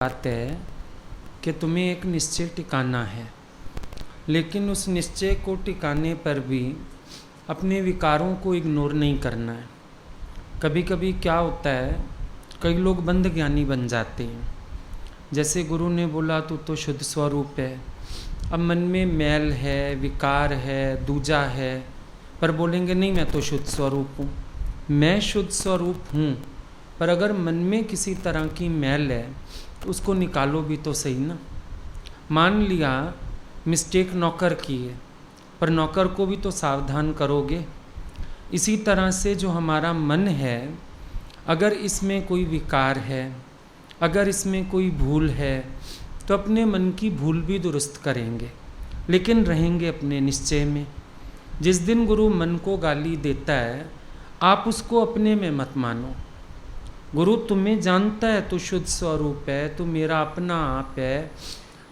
बात है कि तुम्हें एक निश्चय टिकाना है, लेकिन उस निश्चय को टिकाने पर भी अपने विकारों को इग्नोर नहीं करना है। कभी कभी क्या होता है, कई लोग बंध ज्ञानी बन जाते हैं। जैसे गुरु ने बोला तू तो शुद्ध स्वरूप है, अब मन में मैल है, विकार है, दूजा है, पर बोलेंगे नहीं मैं तो शुद्ध स्वरूप हूँ। मैं शुद्ध स्वरूप हूँ, पर अगर मन में किसी तरह की मैल है तो उसको निकालो भी तो सही ना। मान लिया मिस्टेक नौकर की है, पर नौकर को भी तो सावधान करोगे। इसी तरह से जो हमारा मन है, अगर इसमें कोई विकार है, अगर इसमें कोई भूल है, तो अपने मन की भूल भी दुरुस्त करेंगे, लेकिन रहेंगे अपने निश्चय में। जिस दिन गुरु मन को गाली देता है, आप उसको अपने में मत मानो। गुरु तुम्हें जानता है, तू शुद्ध स्वरूप है, तू मेरा अपना आप है,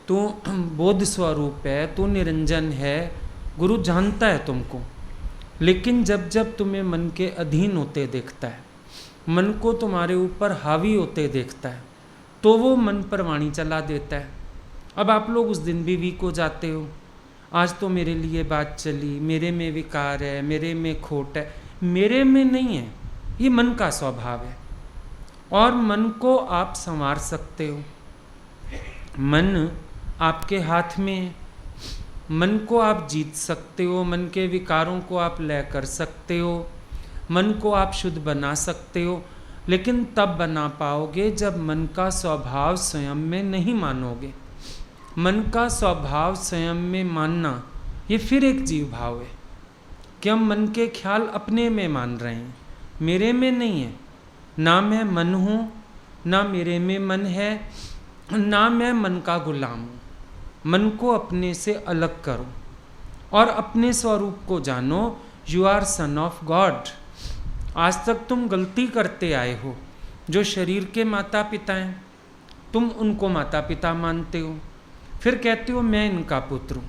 तू बोध स्वरूप है, तू निरंजन है। गुरु जानता है तुमको, लेकिन जब जब तुम्हें मन के अधीन होते देखता है, मन को तुम्हारे ऊपर हावी होते देखता है, तो वो मन पर वाणी चला देता है। अब आप लोग उस दिन भी वीक हो जाते हो। आज तो मेरे लिए बात चली, मेरे में विकार है, मेरे में खोट है। मेरे में नहीं है, ये मन का स्वभाव है, और मन को आप संवार सकते हो। मन आपके हाथ में है, मन को आप जीत सकते हो, मन के विकारों को आप लय कर सकते हो, मन को आप शुद्ध बना सकते हो। लेकिन तब बना पाओगे जब मन का स्वभाव स्वयं में नहीं मानोगे। मन का स्वभाव स्वयं में मानना ये फिर एक जीव भाव है कि हम मन के ख्याल अपने में मान रहे हैं, मेरे में नहीं है। ना मैं मन हूँ, ना मेरे में मन है, ना मैं मन का गुलाम हूँ। मन को अपने से अलग करो और अपने स्वरूप को जानो। You are son of God. आज तक तुम गलती करते आए हो। जो शरीर के माता पिता हैं, तुम उनको माता पिता मानते हो, फिर कहते हो मैं इनका पुत्र हूँ।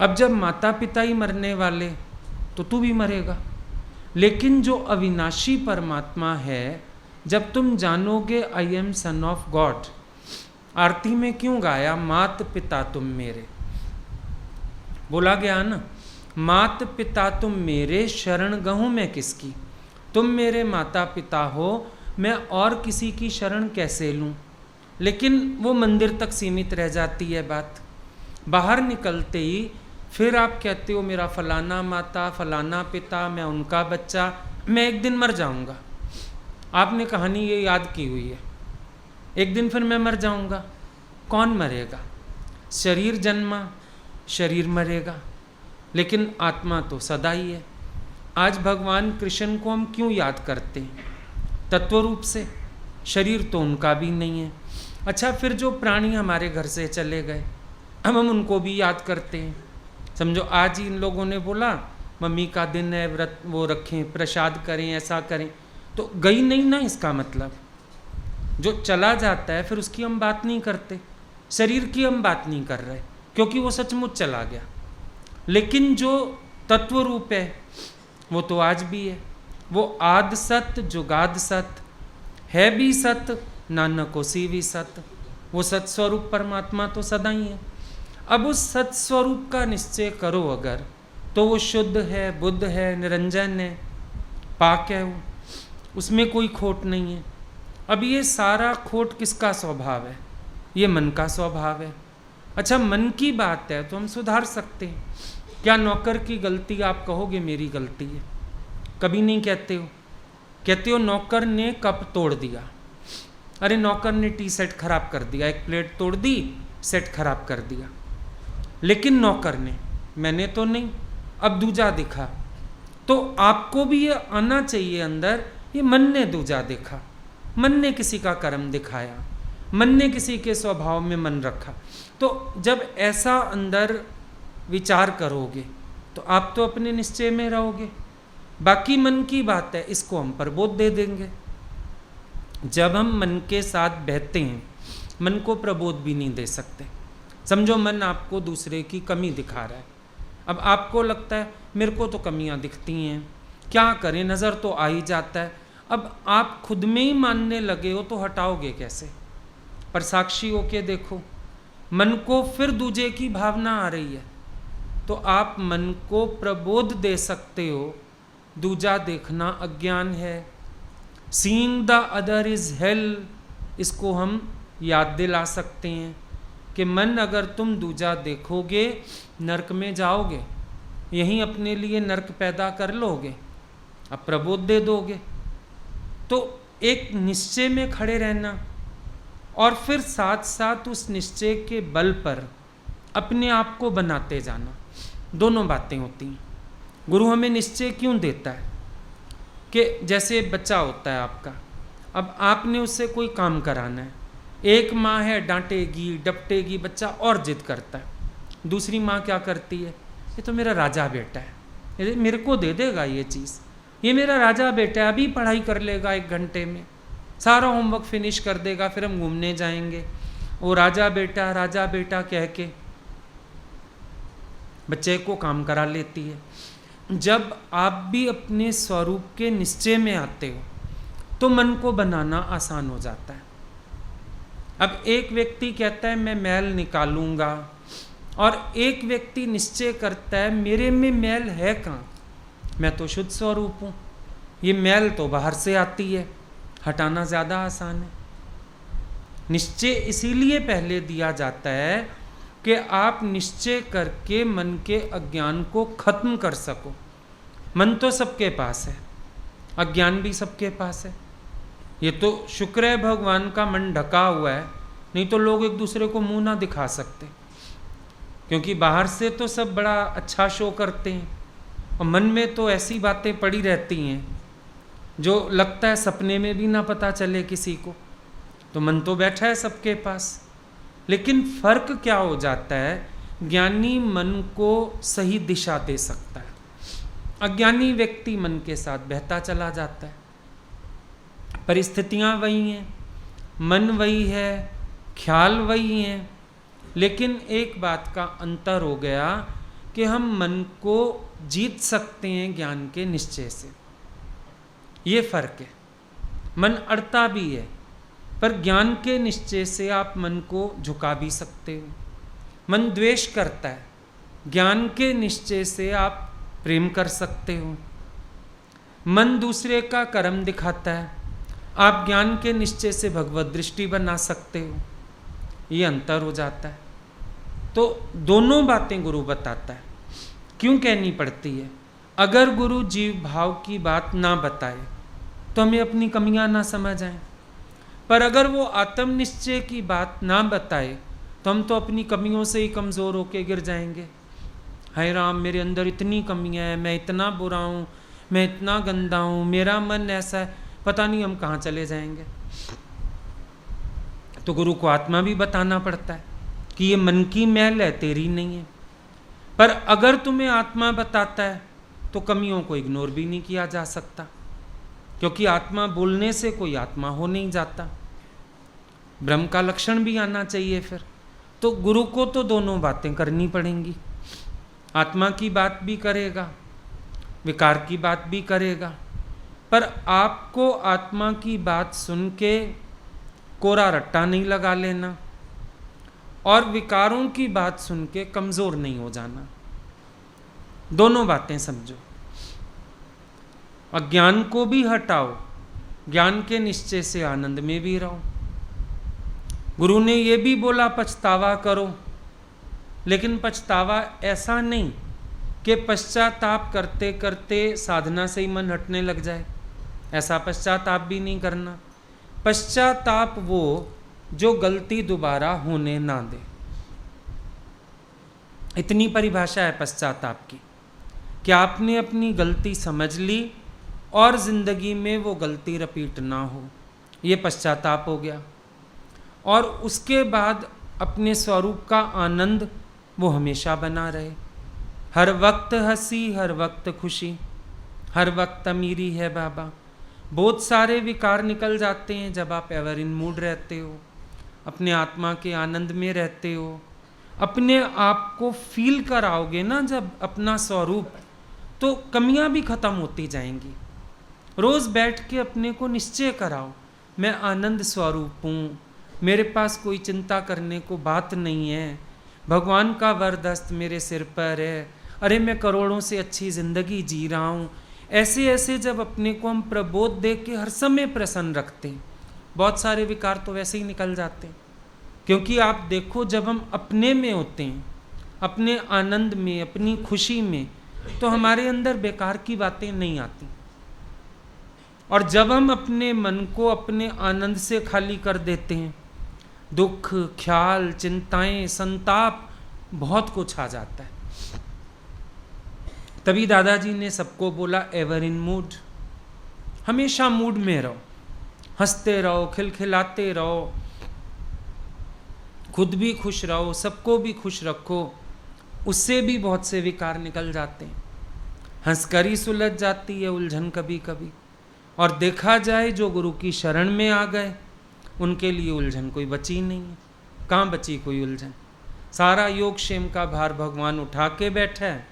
अब जब माता पिता ही मरने वाले, तो तू भी मरेगा। लेकिन जो अविनाशी परमात्मा है, जब तुम जानोगे I am son of God. Aarti में क्यों गाया मात पिता तुम मेरे, बोला गया ना, मात पिता तुम मेरे, शरण गहूँ मैं किसकी। तुम मेरे माता पिता हो, मैं और किसी की शरण कैसे लूँ। लेकिन वो मंदिर तक सीमित रह जाती है बात। बाहर निकलते ही फिर आप कहते हो मेरा फलाना माता, फलाना पिता, मैं उनका बच्चा, मैं एक दिन मर जाऊंगा। आपने कहानी ये याद की हुई है, एक दिन फिर मैं मर जाऊंगा। कौन मरेगा? शरीर जन्मा, शरीर मरेगा, लेकिन आत्मा तो सदा ही है। आज भगवान कृष्ण को हम क्यों याद करते हैं? तत्व रूप से। शरीर तो उनका भी नहीं है। अच्छा, फिर जो प्राणी हमारे घर से चले गए, अब हम उनको भी याद करते हैं। समझो आज ही इन लोगों ने बोला मम्मी का दिन है, व्रत वो रखें, प्रसाद करें, ऐसा करें, तो गई नहीं ना। इसका मतलब जो चला जाता है फिर उसकी हम बात नहीं करते, शरीर की हम बात नहीं कर रहे, क्योंकि वो सचमुच चला गया। लेकिन जो तत्व रूप है वो तो आज भी है। वो आद सत जुगाद सत है, भी सत नानक होसी भी सत। वो सत्स्वरूप परमात्मा तो सदा ही है। अब उस सत्स्वरूप का निश्चय करो अगर, तो वो शुद्ध है, बुद्ध है, निरंजन है, पाक है, वो उसमें कोई खोट नहीं है। अब ये सारा खोट किसका स्वभाव है? ये मन का स्वभाव है। अच्छा, मन की बात है तो हम सुधार सकते हैं। क्या नौकर की गलती आप कहोगे मेरी गलती है? कभी नहीं कहते हो। कहते हो नौकर ने कप तोड़ दिया, अरे नौकर ने टी सेट खराब कर दिया, एक प्लेट तोड़ दी, सेट खराब कर दिया। लेकिन नौकर ने, मैंने तो नहीं। अब दूजा दिखा, तो आपको भी ये आना चाहिए अंदर, ये मन ने दूजा देखा, मन ने किसी का कर्म दिखाया, मन ने किसी के स्वभाव में मन रखा। तो जब ऐसा अंदर विचार करोगे तो आप तो अपने निश्चय में रहोगे। बाकी मन की बात है, इसको हम प्रबोध दे देंगे। जब हम मन के साथ बहते हैं, मन को प्रबोध भी नहीं दे सकते। समझो मन आपको दूसरे की कमी दिखा रहा है। अब आपको लगता है मेरे को तो कमियां दिखती हैं, क्या करें, नज़र तो आ ही जाता है। अब आप खुद में ही मानने लगे हो तो हटाओगे कैसे? पर साक्षी होके देखो, मन को फिर दूजे की भावना आ रही है, तो आप मन को प्रबोध दे सकते हो, दूजा देखना अज्ञान है। Seeing the other is hello, इसको हम याद दिला सकते हैं कि मन अगर तुम दूजा देखोगे नरक में जाओगे, यहीं अपने लिए नरक पैदा कर लोगे, अब प्रबोध दे दोगे। तो एक निश्चय में खड़े रहना और फिर साथ साथ उस निश्चय के बल पर अपने आप को बनाते जाना, दोनों बातें होती हैं। गुरु हमें निश्चय क्यों देता है कि जैसे बच्चा होता है आपका, अब आपने उससे कोई काम कराना है, एक माँ है डांटेगी डपटेगी, बच्चा और जिद करता है। दूसरी माँ क्या करती है, ये तो मेरा राजा बेटा है, ये मेरे को दे देगा ये चीज़, ये मेरा राजा बेटा है, अभी पढ़ाई कर लेगा 1 घंटे में, सारा होमवर्क फिनिश कर देगा, फिर हम घूमने जाएंगे। वो राजा बेटा कह के बच्चे को काम करा लेती है। जब आप भी अपने स्वरूप के निश्चय में आते हो तो मन को बनाना आसान हो जाता है। अब एक व्यक्ति कहता है मैं मैल निकालूंगा, और एक व्यक्ति निश्चय करता है मेरे में मैल है कहाँ, मैं तो शुद्ध स्वरूप हूँ, ये मैल तो बाहर से आती है, हटाना ज़्यादा आसान है। निश्चय इसीलिए पहले दिया जाता है कि आप निश्चय करके मन के अज्ञान को खत्म कर सको। मन तो सबके पास है, अज्ञान भी सबके पास है। ये तो शुक्र है भगवान का मन ढका हुआ है, नहीं तो लोग एक दूसरे को मुंह ना दिखा सकते, क्योंकि बाहर से तो सब बड़ा अच्छा शो करते हैं और मन में तो ऐसी बातें पड़ी रहती हैं जो लगता है सपने में भी ना पता चले किसी को। तो मन तो बैठा है सबके पास, लेकिन फर्क क्या हो जाता है, ज्ञानी मन को सही दिशा दे सकता है, अज्ञानी व्यक्ति मन के साथ बहता चला जाता है। परिस्थितियां वही हैं, मन वही है, ख्याल वही हैं, लेकिन एक बात का अंतर हो गया कि हम मन को जीत सकते हैं ज्ञान के निश्चय से, ये फर्क है। मन अड़ता भी है, पर ज्ञान के निश्चय से आप मन को झुका भी सकते हो। मन द्वेष करता है, ज्ञान के निश्चय से आप प्रेम कर सकते हो। मन दूसरे का कर्म दिखाता है, आप ज्ञान के निश्चय से भगवत दृष्टि बना सकते हो, ये अंतर हो जाता है। तो दोनों बातें गुरु बताता है। क्यों कहनी पड़ती है? अगर गुरु जीव भाव की बात ना बताए तो हमें अपनी कमियां ना समझ आए, पर अगर वो आत्म निश्चय की बात ना बताए तो हम तो अपनी कमियों से ही कमज़ोर होके गिर जाएंगे। हाय राम, मेरे अंदर इतनी कमियां हैं, मैं इतना बुरा हूँ, मैं इतना गंदा हूँ, मेरा मन ऐसा है, पता नहीं हम कहाँ चले जाएंगे। तो गुरु को आत्मा भी बताना पड़ता है कि ये मन की मैल है, तेरी नहीं है। पर अगर तुम्हें आत्मा बताता है तो कमियों को इग्नोर भी नहीं किया जा सकता, क्योंकि आत्मा बोलने से कोई आत्मा हो नहीं जाता, ब्रह्म का लक्षण भी आना चाहिए फिर। तो गुरु को तो दोनों बातें करनी पड़ेंगी, आत्मा की बात भी करेगा, विकार की बात भी करेगा, पर आपको आत्मा की बात सुन के कोरा रट्टा नहीं लगा लेना और विकारों की बात सुन के कमज़ोर नहीं हो जाना। दोनों बातें समझो, अज्ञान को भी हटाओ, ज्ञान के निश्चय से आनंद में भी रहो। गुरु ने ये भी बोला पछतावा करो, लेकिन पछतावा ऐसा नहीं कि पश्चाताप करते करते साधना से ही मन हटने लग जाए, ऐसा पश्चाताप भी नहीं करना। पश्चाताप वो जो गलती दोबारा होने ना दे, इतनी परिभाषा है पश्चाताप की कि आपने अपनी गलती समझ ली और जिंदगी में वो गलती रिपीट ना हो, ये पश्चाताप हो गया। और उसके बाद अपने स्वरूप का आनंद वो हमेशा बना रहे, हर वक्त हंसी, हर वक्त खुशी, हर वक्त अमीरी है बाबा। बहुत सारे विकार निकल जाते हैं जब आप एवर इन मूड रहते हो, अपने आत्मा के आनंद में रहते हो, अपने आप को फील कराओगे ना जब अपना स्वरूप, तो कमियां भी खत्म होती जाएंगी। रोज़ बैठ के अपने को निश्चय कराओ, मैं आनंद स्वरूप हूँ, मेरे पास कोई चिंता करने को बात नहीं है, भगवान का वरदस्त मेरे सिर पर है, अरे मैं करोड़ों से अच्छी ज़िंदगी जी रहा हूँ। ऐसे ऐसे जब अपने को हम प्रबोध दे के हर समय प्रसन्न रखते हैं, बहुत सारे विकार तो वैसे ही निकल जाते हैं। क्योंकि आप देखो, जब हम अपने में होते हैं, अपने आनंद में, अपनी खुशी में, तो हमारे अंदर बेकार की बातें नहीं आती। और जब हम अपने मन को अपने आनंद से खाली कर देते हैं, दुख, ख्याल, चिंताएं, संताप, बहुत कुछ आ जाता है। तभी दादाजी ने सबको बोला, एवर इन मूड, हमेशा मूड में रहो, हंसते रहो, खिलखिलाते रहो, खुद भी खुश रहो, सबको भी खुश रखो। उससे भी बहुत से विकार निकल जाते हैं। हंसकर ही सुलझ जाती है उलझन कभी कभी। और देखा जाए जो गुरु की शरण में आ गए, उनके लिए उलझन कोई बची नहीं है। कहाँ बची कोई उलझन? सारा योग क्षेम का भार भगवान उठा के बैठा है।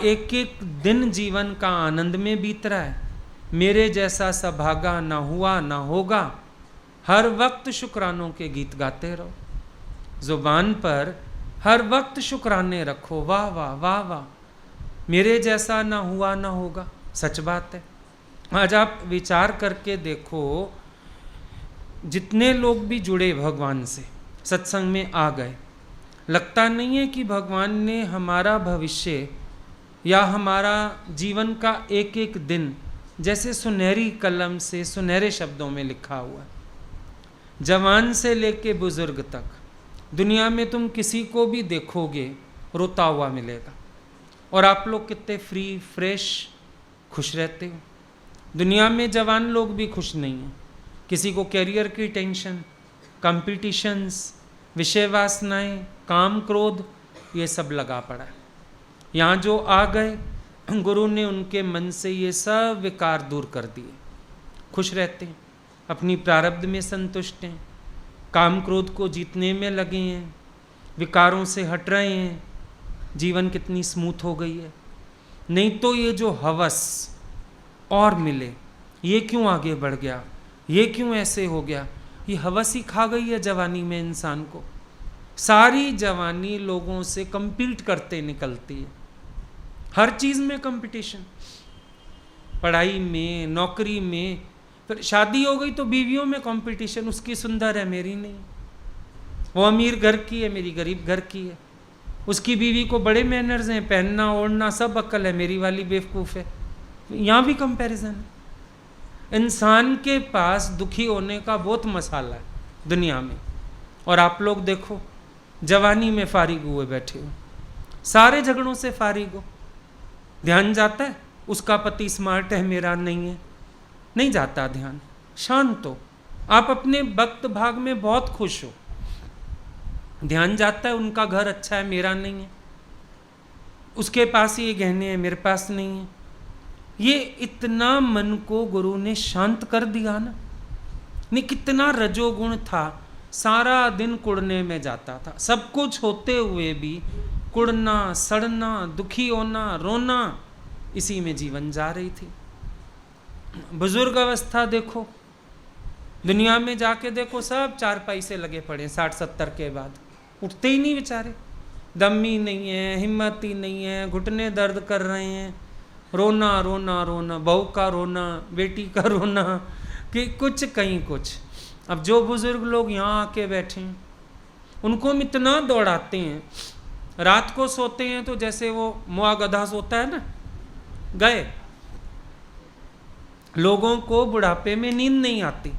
एक एक दिन जीवन का आनंद में बीत रहा है। मेरे जैसा सभागा ना हुआ ना होगा, हर वक्त शुक्रानों के गीत गाते रहो। जुबान पर हर वक्त शुक्राने रखो, वाह वाह वाह वाह, मेरे जैसा ना हुआ ना होगा। सच बात है। आज आप विचार करके देखो, जितने लोग भी जुड़े भगवान से, सत्संग में आ गए, लगता नहीं है कि भगवान ने हमारा भविष्य या हमारा जीवन का एक एक दिन जैसे सुनहरी कलम से सुनहरे शब्दों में लिखा हुआ है। जवान से लेके बुजुर्ग तक दुनिया में तुम किसी को भी देखोगे रोता हुआ मिलेगा। और आप लोग कितने फ्री फ्रेश खुश रहते हो। दुनिया में जवान लोग भी खुश नहीं हैं। किसी को कैरियर की टेंशन, कंपटीशंस, विषय वासनाएं, काम क्रोध, ये सब लगा पड़ा है। यहाँ जो आ गए, गुरु ने उनके मन से ये सब विकार दूर कर दिए। खुश रहते हैं, अपनी प्रारब्ध में संतुष्ट हैं, काम क्रोध को जीतने में लगे हैं, विकारों से हट रहे हैं। जीवन कितनी स्मूथ हो गई है। नहीं तो ये जो हवस और मिले, ये क्यों आगे बढ़ गया, ये क्यों ऐसे हो गया, ये हवस ही खा गई है जवानी में इंसान को। सारी जवानी लोगों से कम्पीट करते निकलती है। हर चीज़ में कंपटीशन, पढ़ाई में, नौकरी में, फिर शादी हो गई तो बीवियों में कंपटीशन। उसकी सुंदर है, मेरी नहीं। वो अमीर घर की है, मेरी गरीब घर की है। उसकी बीवी को बड़े मैनर्स हैं, पहनना ओढ़ना सब अक्ल है, मेरी वाली बेवकूफ़ है। यहाँ भी कंपैरिजन है। इंसान के पास दुखी होने का बहुत मसाला है दुनिया में। और आप लोग देखो, जवानी में फारिग हुए बैठे हो, सारे झगड़ों से फारिग हो। ध्यान जाता है उसका पति स्मार्ट है, मेरा नहीं है, नहीं जाता ध्यान। शांत हो, आप अपने वक्त भाग में बहुत खुश हो। ध्यान जाता है उनका घर अच्छा है, मेरा नहीं है, उसके पास ये गहने हैं, मेरे पास नहीं है। ये इतना मन को गुरु ने शांत कर दिया ना। नहीं, कितना रजोगुण था, सारा दिन कुड़ने में जाता था। सब कुछ होते हुए भी कुड़ना, सड़ना, दुखी होना, रोना, इसी में जीवन जा रही थी। बुजुर्ग अवस्था देखो, दुनिया में जाके देखो, सब चारपाई से लगे पड़े 60-70 के बाद, उठते ही नहीं बेचारे। दम ही नहीं है, हिम्मत ही नहीं है, घुटने दर्द कर रहे हैं, रोना रोना रोना, बहू का रोना, बेटी का रोना, कि कुछ कहीं कुछ। अब जो बुजुर्ग लोग यहाँ आके बैठे हैं, उनको हम इतना दौड़ाते हैं, रात को सोते हैं तो जैसे वो मुआ गधा सोता है ना, गए। लोगों को बुढ़ापे में नींद नहीं आती,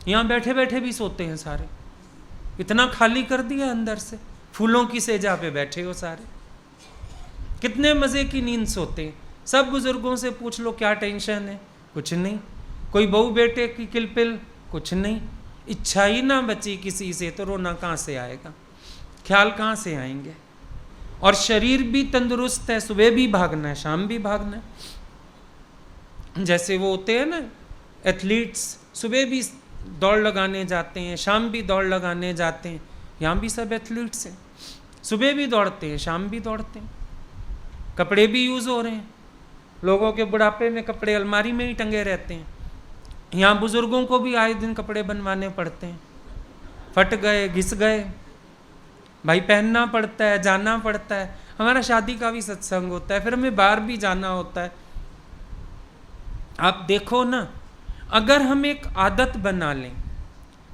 यहाँ बैठे बैठे भी सोते हैं सारे। इतना खाली कर दिया अंदर से, फूलों की सेजा पे बैठे हो सारे, कितने मजे की नींद सोते हैं। सब बुजुर्गों से पूछ लो क्या टेंशन है, कुछ नहीं। कोई बहू बेटे की किलपिल, कुछ नहीं। इच्छा ही ना बची किसी से तो रोना कहाँ से आएगा, ख्याल कहाँ से आएंगे। और शरीर भी तंदुरुस्त है, सुबह भी भागना है, शाम भी भागना है। जैसे वो होते हैं ना एथलीट्स, सुबह भी दौड़ लगाने जाते हैं, शाम भी दौड़ लगाने जाते हैं। यहाँ भी सब एथलीट्स हैं, सुबह भी दौड़ते हैं, शाम भी दौड़ते हैं। कपड़े भी यूज़ हो रहे हैं, लोगों के बुढ़ापे में कपड़े अलमारी में ही टंगे रहते हैं। यहाँ बुजुर्गों को भी आए दिन कपड़े बनवाने पड़ते हैं। फट गए, घिस गए, भाई पहनना पड़ता है, जाना पड़ता है। हमारा शादी का भी सत्संग होता है, फिर हमें बाहर भी जाना होता है। आप देखो ना, अगर हम एक आदत बना लें,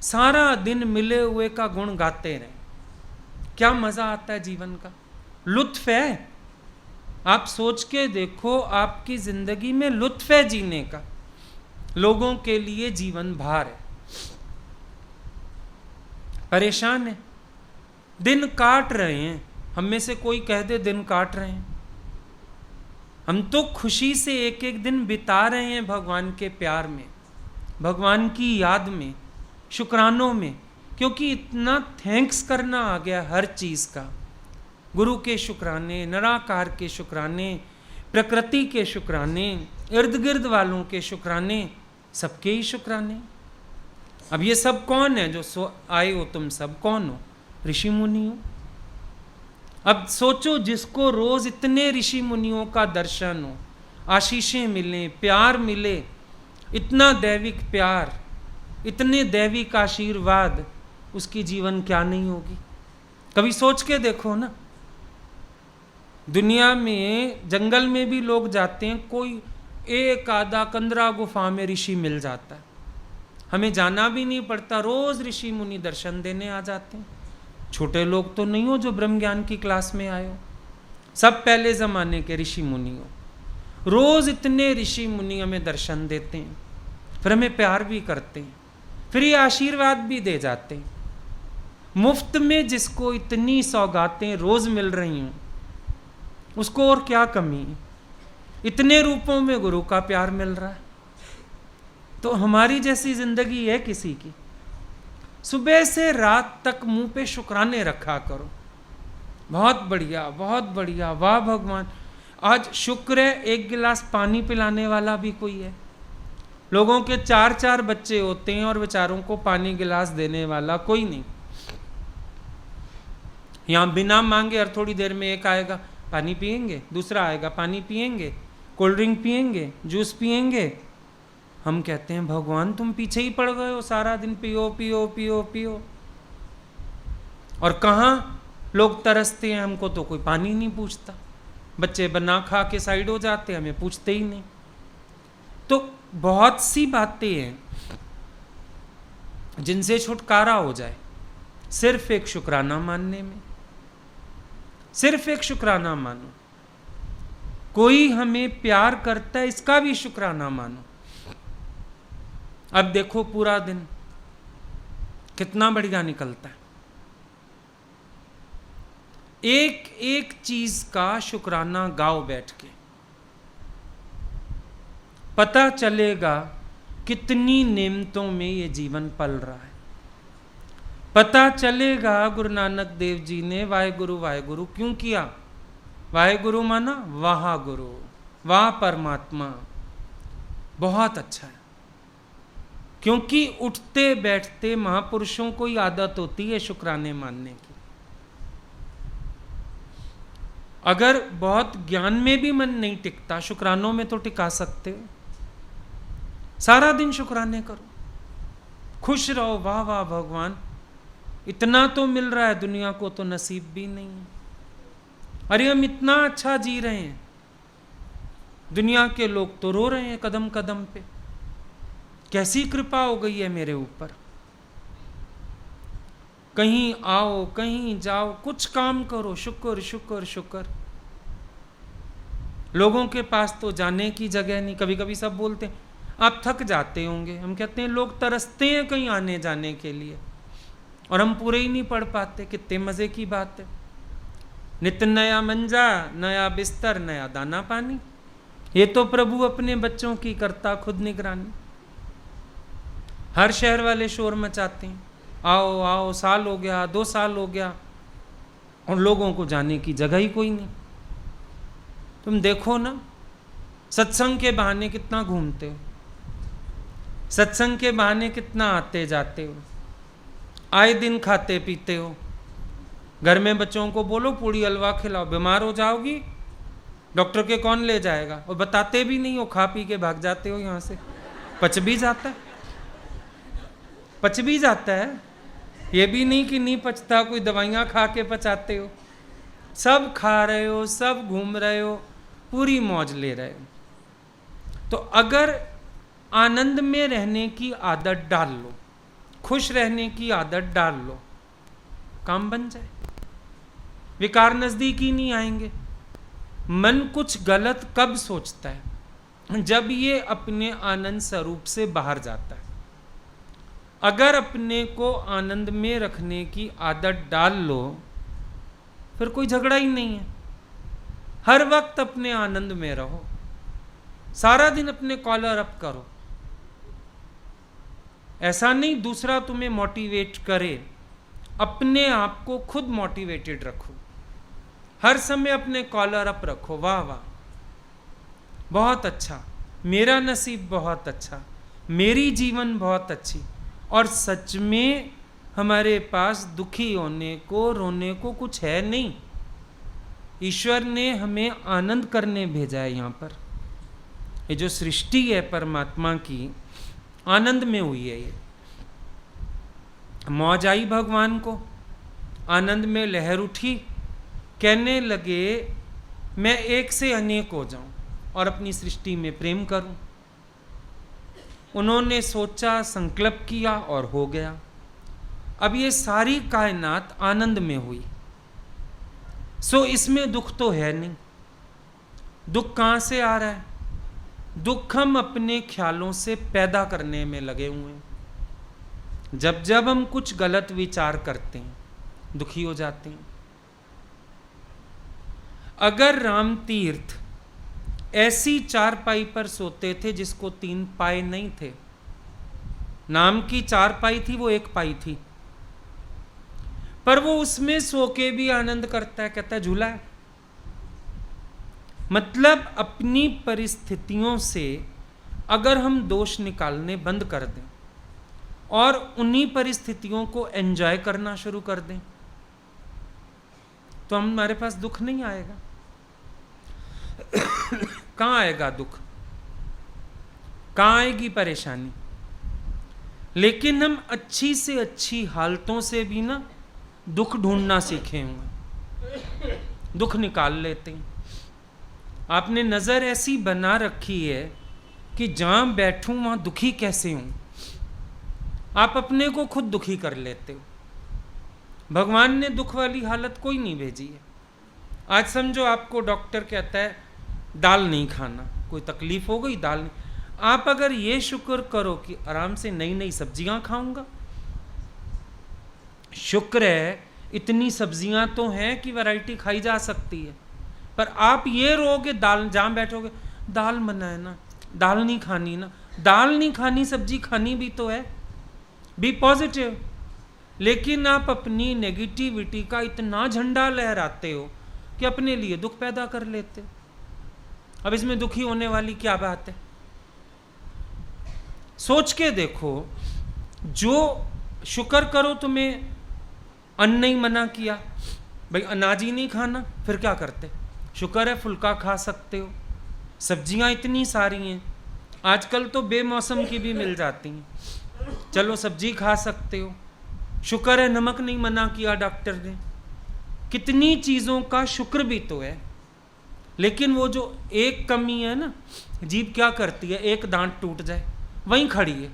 सारा दिन मिले हुए का गुण गाते रहें, क्या मजा आता है जीवन का, लुत्फ है। आप सोच के देखो, आपकी जिंदगी में लुत्फ है जीने का। लोगों के लिए जीवन भार है, परेशान है, दिन काट रहे हैं। हम में से कोई कह दे दिन काट रहे हैं, हम तो खुशी से एक एक दिन बिता रहे हैं भगवान के प्यार में, भगवान की याद में, शुक्रानों में, क्योंकि इतना थैंक्स करना आ गया हर चीज का। गुरु के शुक्राने, निराकार के शुक्राने, प्रकृति के शुक्राने, इर्द गिर्द वालों के शुक्राने, सबके ही शुक्राने। अब ये सब कौन है जो आए हो? तुम सब कौन हो? ऋषि मुनि हो। अब सोचो, जिसको रोज इतने ऋषि मुनियों का दर्शन हो, आशीषें मिले, प्यार मिले, इतना दैविक प्यार, इतने दैविक आशीर्वाद, उसकी जीवन क्या नहीं होगी? कभी सोच के देखो ना। दुनिया में जंगल में भी लोग जाते हैं, कोई एक आधा कंदरा गुफा में ऋषि मिल जाता है, हमें जाना भी नहीं पड़ता, रोज ऋषि मुनि दर्शन देने आ जाते हैं। छोटे लोग तो नहीं हो जो ब्रह्म ज्ञान की क्लास में आए हो, सब पहले जमाने के ऋषि मुनि हो। रोज इतने ऋषि मुनि हमें दर्शन देते हैं, फिर हमें प्यार भी करते हैं, फिर ये आशीर्वाद भी दे जाते हैं। मुफ्त में जिसको इतनी सौगातें रोज मिल रही हूं, उसको और क्या कमी है? इतने रूपों में गुरु का प्यार मिल रहा है, तो हमारी जैसी जिंदगी है किसी की? सुबह से रात तक मुंह पे शुक्राने रखा करो। बहुत बढ़िया, बहुत बढ़िया, वाह भगवान, आज शुक्र है एक गिलास पानी पिलाने वाला भी कोई है। लोगों के 4-4 बच्चे होते हैं और बेचारों को पानी गिलास देने वाला कोई नहीं। यहां बिना मांगे हर थोड़ी देर में एक आएगा, पानी पिएंगे, दूसरा आएगा, पानी पिएंगे, कोल्ड ड्रिंक पिएंगे, जूस पिएंगे। हम कहते हैं भगवान तुम पीछे ही पड़ गए हो, सारा दिन पियो पियो पियो पियो। और कहाँ लोग तरसते हैं, हमको तो कोई पानी नहीं पूछता। बच्चे बना खा के साइड हो जाते, हमें पूछते ही नहीं। तो बहुत सी बातें हैं जिनसे छुटकारा हो जाए सिर्फ एक शुक्राना मानने में। सिर्फ एक शुक्राना मानो। कोई हमें प्यार करता है, इसका भी शुक्राना मानो। अब देखो पूरा दिन कितना बढ़िया निकलता है, एक एक चीज का शुक्राना गाओ बैठ के, पता चलेगा कितनी नेमतों में ये जीवन पल रहा है। पता चलेगा गुरु नानक देव जी ने वाहेगुरु क्यों किया। वाहेगुरु माना वाह गुरु, वाह परमात्मा, बहुत अच्छा है। क्योंकि उठते बैठते महापुरुषों को ही आदत होती है शुक्राने मानने की। अगर बहुत ज्ञान में भी मन नहीं टिकता, शुक्रानों में तो टिका सकते हो। सारा दिन शुक्राने करो, खुश रहो, वाह वाह भगवान, इतना तो मिल रहा है, दुनिया को तो नसीब भी नहीं है। अरे हम इतना अच्छा जी रहे हैं, दुनिया के लोग तो रो रहे हैं कदम कदम पे। कैसी कृपा हो गई है मेरे ऊपर। कहीं आओ, कहीं जाओ, कुछ काम करो, शुक्र शुक्र शुक्र। लोगों के पास तो जाने की जगह नहीं। कभी कभी सब बोलते हैं आप थक जाते होंगे, हम कहते हैं लोग तरसते हैं कहीं आने जाने के लिए, और हम पूरे ही नहीं पढ़ पाते। कितने मजे की बात है। नित्य नया मंजा, नया बिस्तर, नया दाना पानी, ये तो प्रभु अपने बच्चों की करता खुद निगरानी। हर शहर वाले शोर मचाते हैं, आओ आओ, साल हो गया, 2 साल हो गया, और लोगों को जाने की जगह ही कोई नहीं। तुम देखो ना, सत्संग के बहाने कितना घूमते हो, सत्संग के बहाने कितना आते जाते हो, आए दिन खाते पीते हो। घर में बच्चों को बोलो पूड़ी हलवा खिलाओ, बीमार हो जाओगी, डॉक्टर के कौन ले जाएगा, और बताते भी नहीं हो, खा पी के भाग जाते हो यहाँ से। पच भी जाता है, पच भी जाता है। ये भी नहीं कि नहीं पचता, कोई दवाइयाँ खा के पचाते हो। सब खा रहे हो, सब घूम रहे हो, पूरी मौज ले रहे हो। तो अगर आनंद में रहने की आदत डाल लो, खुश रहने की आदत डाल लो, काम बन जाए। विकार नजदीक ही नहीं आएंगे। मन कुछ गलत कब सोचता है? जब ये अपने आनंद स्वरूप से बाहर जाता है। अगर अपने को आनंद में रखने की आदत डाल लो, फिर कोई झगड़ा ही नहीं है। हर वक्त अपने आनंद में रहो, सारा दिन अपने कॉलर अप करो। ऐसा नहीं दूसरा तुम्हें मोटिवेट करे, अपने आप को खुद मोटिवेटेड रखो। हर समय अपने कॉलर अप रखो। वाह वाह, बहुत अच्छा, मेरा नसीब बहुत अच्छा, मेरी जीवन बहुत अच्छी। और सच में हमारे पास दुखी होने को, रोने को कुछ है नहीं। ईश्वर ने हमें आनंद करने भेजा है यहाँ पर। ये जो सृष्टि है परमात्मा की, आनंद में हुई है। ये मौज आई भगवान को, आनंद में लहर उठी, कहने लगे मैं एक से अनेक हो जाऊं और अपनी सृष्टि में प्रेम करूं। उन्होंने सोचा, संकल्प किया और हो गया। अब ये सारी कायनात आनंद में हुई। सो इसमें दुख तो है नहीं। दुख कहाँ से आ रहा है? दुख हम अपने ख्यालों से पैदा करने में लगे हुए हैं। जब जब हम कुछ गलत विचार करते हैं, दुखी हो जाते हैं। अगर राम तीर्थ ऐसी चारपाई पर सोते थे जिसको 3 पाए नहीं थे, नाम की 4 पाई थी, वो 1 पाई थी, पर वो उसमें सो के भी आनंद करता है, कहता है झूला है। मतलब अपनी परिस्थितियों से अगर हम दोष निकालने बंद कर दें और उन्हीं परिस्थितियों को एंजॉय करना शुरू कर दें, तो हमारे पास दुख नहीं आएगा। कहाँ आएगा दुख? कहाँ आएगी परेशानी? लेकिन हम अच्छी से अच्छी हालतों से भी ना दुख ढूंढना सीखे हुए, दुख निकाल लेते हैं। आपने नजर ऐसी बना रखी है कि जहां बैठूं वहां दुखी कैसे हूं, आप अपने को खुद दुखी कर लेते हो। भगवान ने दुख वाली हालत कोई नहीं भेजी है। आज समझो आपको डॉक्टर कहता है दाल नहीं खाना, कोई तकलीफ हो गई, दाल नहीं, आप अगर ये शुक्र करो कि आराम से नई नई सब्जियां खाऊंगा, शुक्र है इतनी सब्जियां तो हैं कि वैरायटी खाई जा सकती है, पर आप ये रोगे दाल, जहां बैठोगे दाल मना है ना, दाल नहीं खानी ना, दाल नहीं खानी, सब्जी खानी भी तो है। Be positive. लेकिन आप अपनी नेगेटिविटी का इतना झंडा लहराते हो कि अपने लिए दुख पैदा कर लेते हो। अब इसमें दुखी होने वाली क्या बात है? सोच के देखो, जो शुक्र करो तुम्हें अन्न नहीं मना किया, भाई अनाज ही नहीं खाना, फिर क्या करते? शुक्र है फुल्का खा सकते हो, सब्जियां इतनी सारी हैं, आजकल तो बेमौसम की भी मिल जाती हैं, चलो सब्जी खा सकते हो। शुक्र है नमक नहीं मना किया डॉक्टर ने। कितनी चीज़ों का शुक्र भी तो है। लेकिन वो जो एक कमी है ना, जीभ क्या करती है, एक दांत टूट जाए वहीं खड़ी है।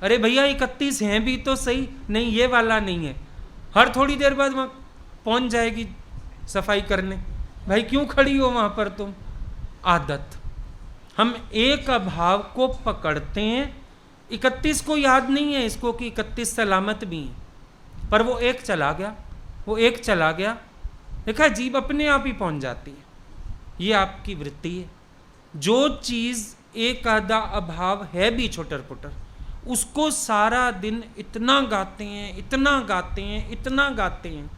अरे भैया 31 हैं भी तो सही, नहीं ये वाला नहीं है, हर थोड़ी देर बाद वहाँ पहुँच जाएगी सफाई करने। भाई क्यों खड़ी हो वहाँ पर तुम? आदत। हम एक अभाव को पकड़ते हैं, 31 को याद नहीं है इसको कि 31 सलामत भी है, पर वो एक चला गया, वो एक चला गया, देखा जीभ अपने आप ही पहुँच जाती है। ये आपकी वृत्ति है। जो चीज़ एक आधा अभाव है भी छोटर पुटर, उसको सारा दिन इतना गाते हैं, इतना गाते हैं, इतना गाते हैं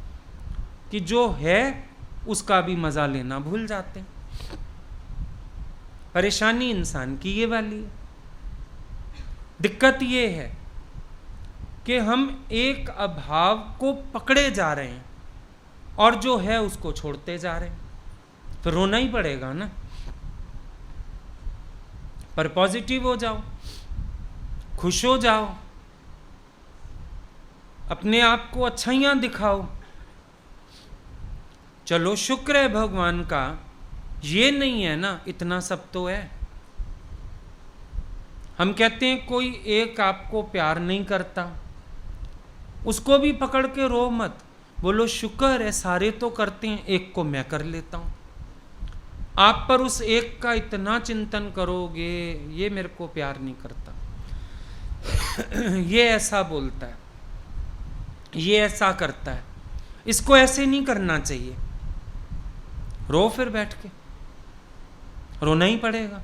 कि जो है उसका भी मज़ा लेना भूल जाते हैं। परेशानी इंसान की ये वाली है। दिक्कत ये है कि हम एक अभाव को पकड़े जा रहे हैं और जो है उसको छोड़ते जा रहे हैं, तो रोना ही पड़ेगा ना। पर पॉजिटिव हो जाओ, खुश हो जाओ। अपने आप को अच्छाइयाँ दिखाओ। चलो शुक्र है भगवान का, ये नहीं है ना, इतना सब तो है। हम कहते हैं कोई एक आपको प्यार नहीं करता, उसको भी पकड़ के रो मत, बोलो शुक्र है सारे तो करते हैं, एक को मैं कर लेता हूं। आप पर उस एक का इतना चिंतन करोगे, ये मेरे को प्यार नहीं करता, ये ऐसा बोलता है, ये ऐसा करता है, इसको ऐसे नहीं करना चाहिए। रो फिर बैठ के, रोना ही पड़ेगा।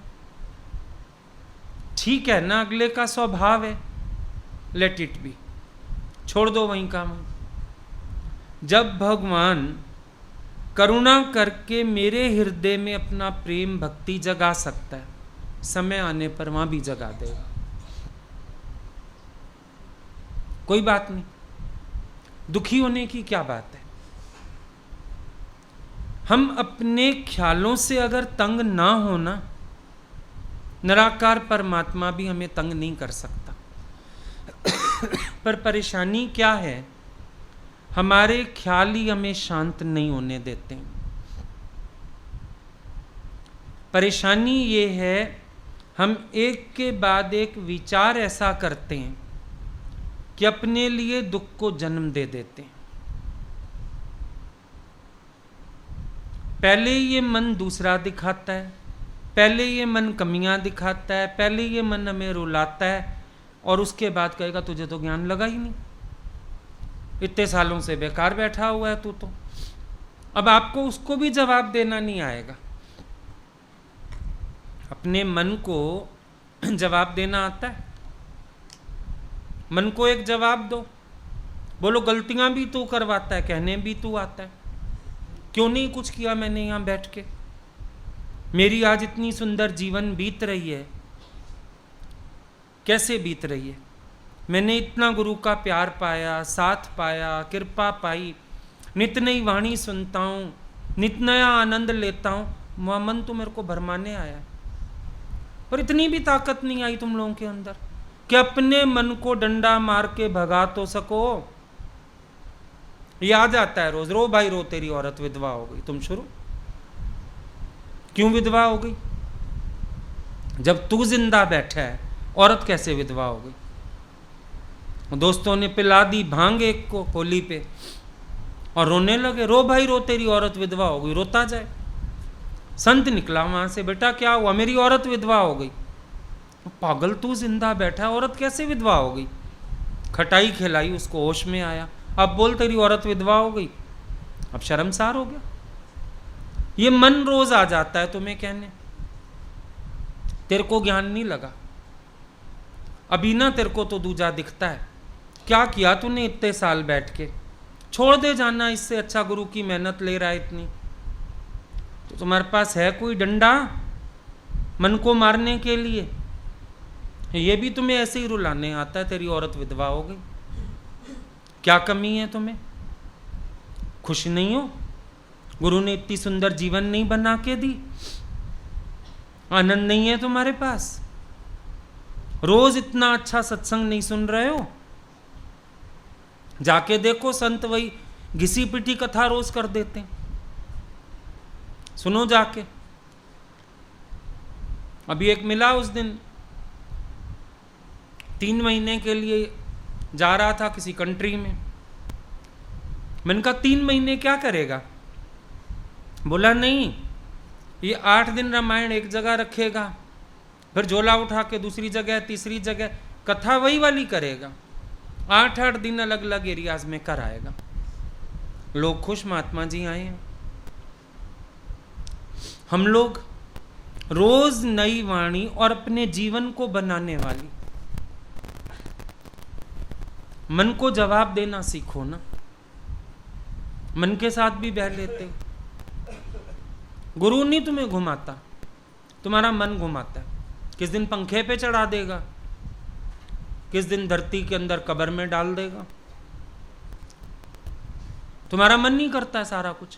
ठीक है ना, अगले का स्वभाव है, लेट इट बी, छोड़ दो वहीं का वहीं। जब भगवान करुणा करके मेरे हृदय में अपना प्रेम भक्ति जगा सकता है, समय आने पर वहां भी जगा देगा, कोई बात नहीं, दुखी होने की क्या बात है। हम अपने ख्यालों से अगर तंग ना होना, निराकार परमात्मा भी हमें तंग नहीं कर सकता। पर परेशानी क्या है, हमारे ख्याल ही हमें शांत नहीं होने देते। परेशानी ये है, हम एक के बाद एक विचार ऐसा करते हैं कि अपने लिए दुख को जन्म दे देते हैं। पहले ये मन दूसरा दिखाता है, पहले ये मन कमियां दिखाता है, पहले ये मन हमें रुलाता है, और उसके बाद कहेगा तुझे तो ज्ञान लगा ही नहीं, इतने सालों से बेकार बैठा हुआ है तू तो। अब आपको उसको भी जवाब देना नहीं आएगा। अपने मन को जवाब देना आता है? मन को एक जवाब दो, बोलो गलतियां भी तू करवाता है, कहने भी तू आता है, क्यों नहीं कुछ किया मैंने यहां बैठ के, मेरी आज इतनी सुंदर जीवन बीत रही है, कैसे बीत रही है, मैंने इतना गुरु का प्यार पाया, साथ पाया, कृपा पाई, नित नई वाणी सुनता हूँ, नित नया आनंद लेता हूँ, वह मन तो मेरे को भरमाने आया, और इतनी भी ताकत नहीं आई तुम लोगों के अंदर कि अपने मन को डंडा मार के भगा तो सको। ये आ जाता है रोज, रो भाई रो तेरी औरत विधवा हो गई, तुम शुरू। क्यों विधवा हो गई? जब तू जिंदा बैठा है, औरत कैसे विधवा हो गई? दोस्तों ने पिला दी भांग एक को होली पे, और रोने लगे, रो भाई रो तेरी औरत विधवा हो गई, रोता जाए। संत निकला वहां से, बेटा क्या हुआ? मेरी औरत विधवा हो गई। पागल, तू जिंदा बैठा है, औरत कैसे विधवा हो गई? खटाई खिलाई, उसको होश में आया, अब बोल तेरी औरत विधवा हो गई। अब शर्मसार हो गया। ये मन रोज आ जाता है तुम्हें कहने, तेरे को ज्ञान नहीं लगा अभी ना, तेरे को तो दूजा दिखता है, क्या किया तूने इतने साल बैठ के, छोड़ दे जाना, इससे अच्छा गुरु की मेहनत ले रहा है इतनी। तो तुम्हारे पास है कोई डंडा मन को मारने के लिए? ये भी तुम्हें ऐसे ही रुलाने आता है, तेरी औरत विधवा हो गई। क्या कमी है तुम्हें? खुश नहीं हो? गुरु ने इतनी सुंदर जीवन नहीं बना के दी? आनंद नहीं है तुम्हारे पास? रोज इतना अच्छा सत्संग नहीं सुन रहे हो? जाके देखो, संत वही घिसी पिटी कथा रोज कर देते हैं, सुनो जाके। अभी एक मिला उस दिन, 3 महीने के लिए जा रहा था किसी कंट्री में। मैंने कहा 3 महीने क्या करेगा? बोला नहीं, ये 8 दिन रामायण एक जगह रखेगा, फिर झोला उठा के दूसरी जगह, तीसरी जगह कथा वही वाली करेगा, 8-8 दिन अलग अलग एरियाज में कर आएगा। लोग खुश, महात्मा जी आए हैं। हम लोग रोज नई वाणी और अपने जीवन को बनाने वाली, मन को जवाब देना सीखो ना। मन के साथ भी बह लेते, गुरु नहीं तुम्हें घुमाता, तुम्हारा मन घुमाता है। किस दिन पंखे पे चढ़ा देगा, किस दिन धरती के अंदर कब्र में डाल देगा। तुम्हारा मन नहीं करता है सारा कुछ।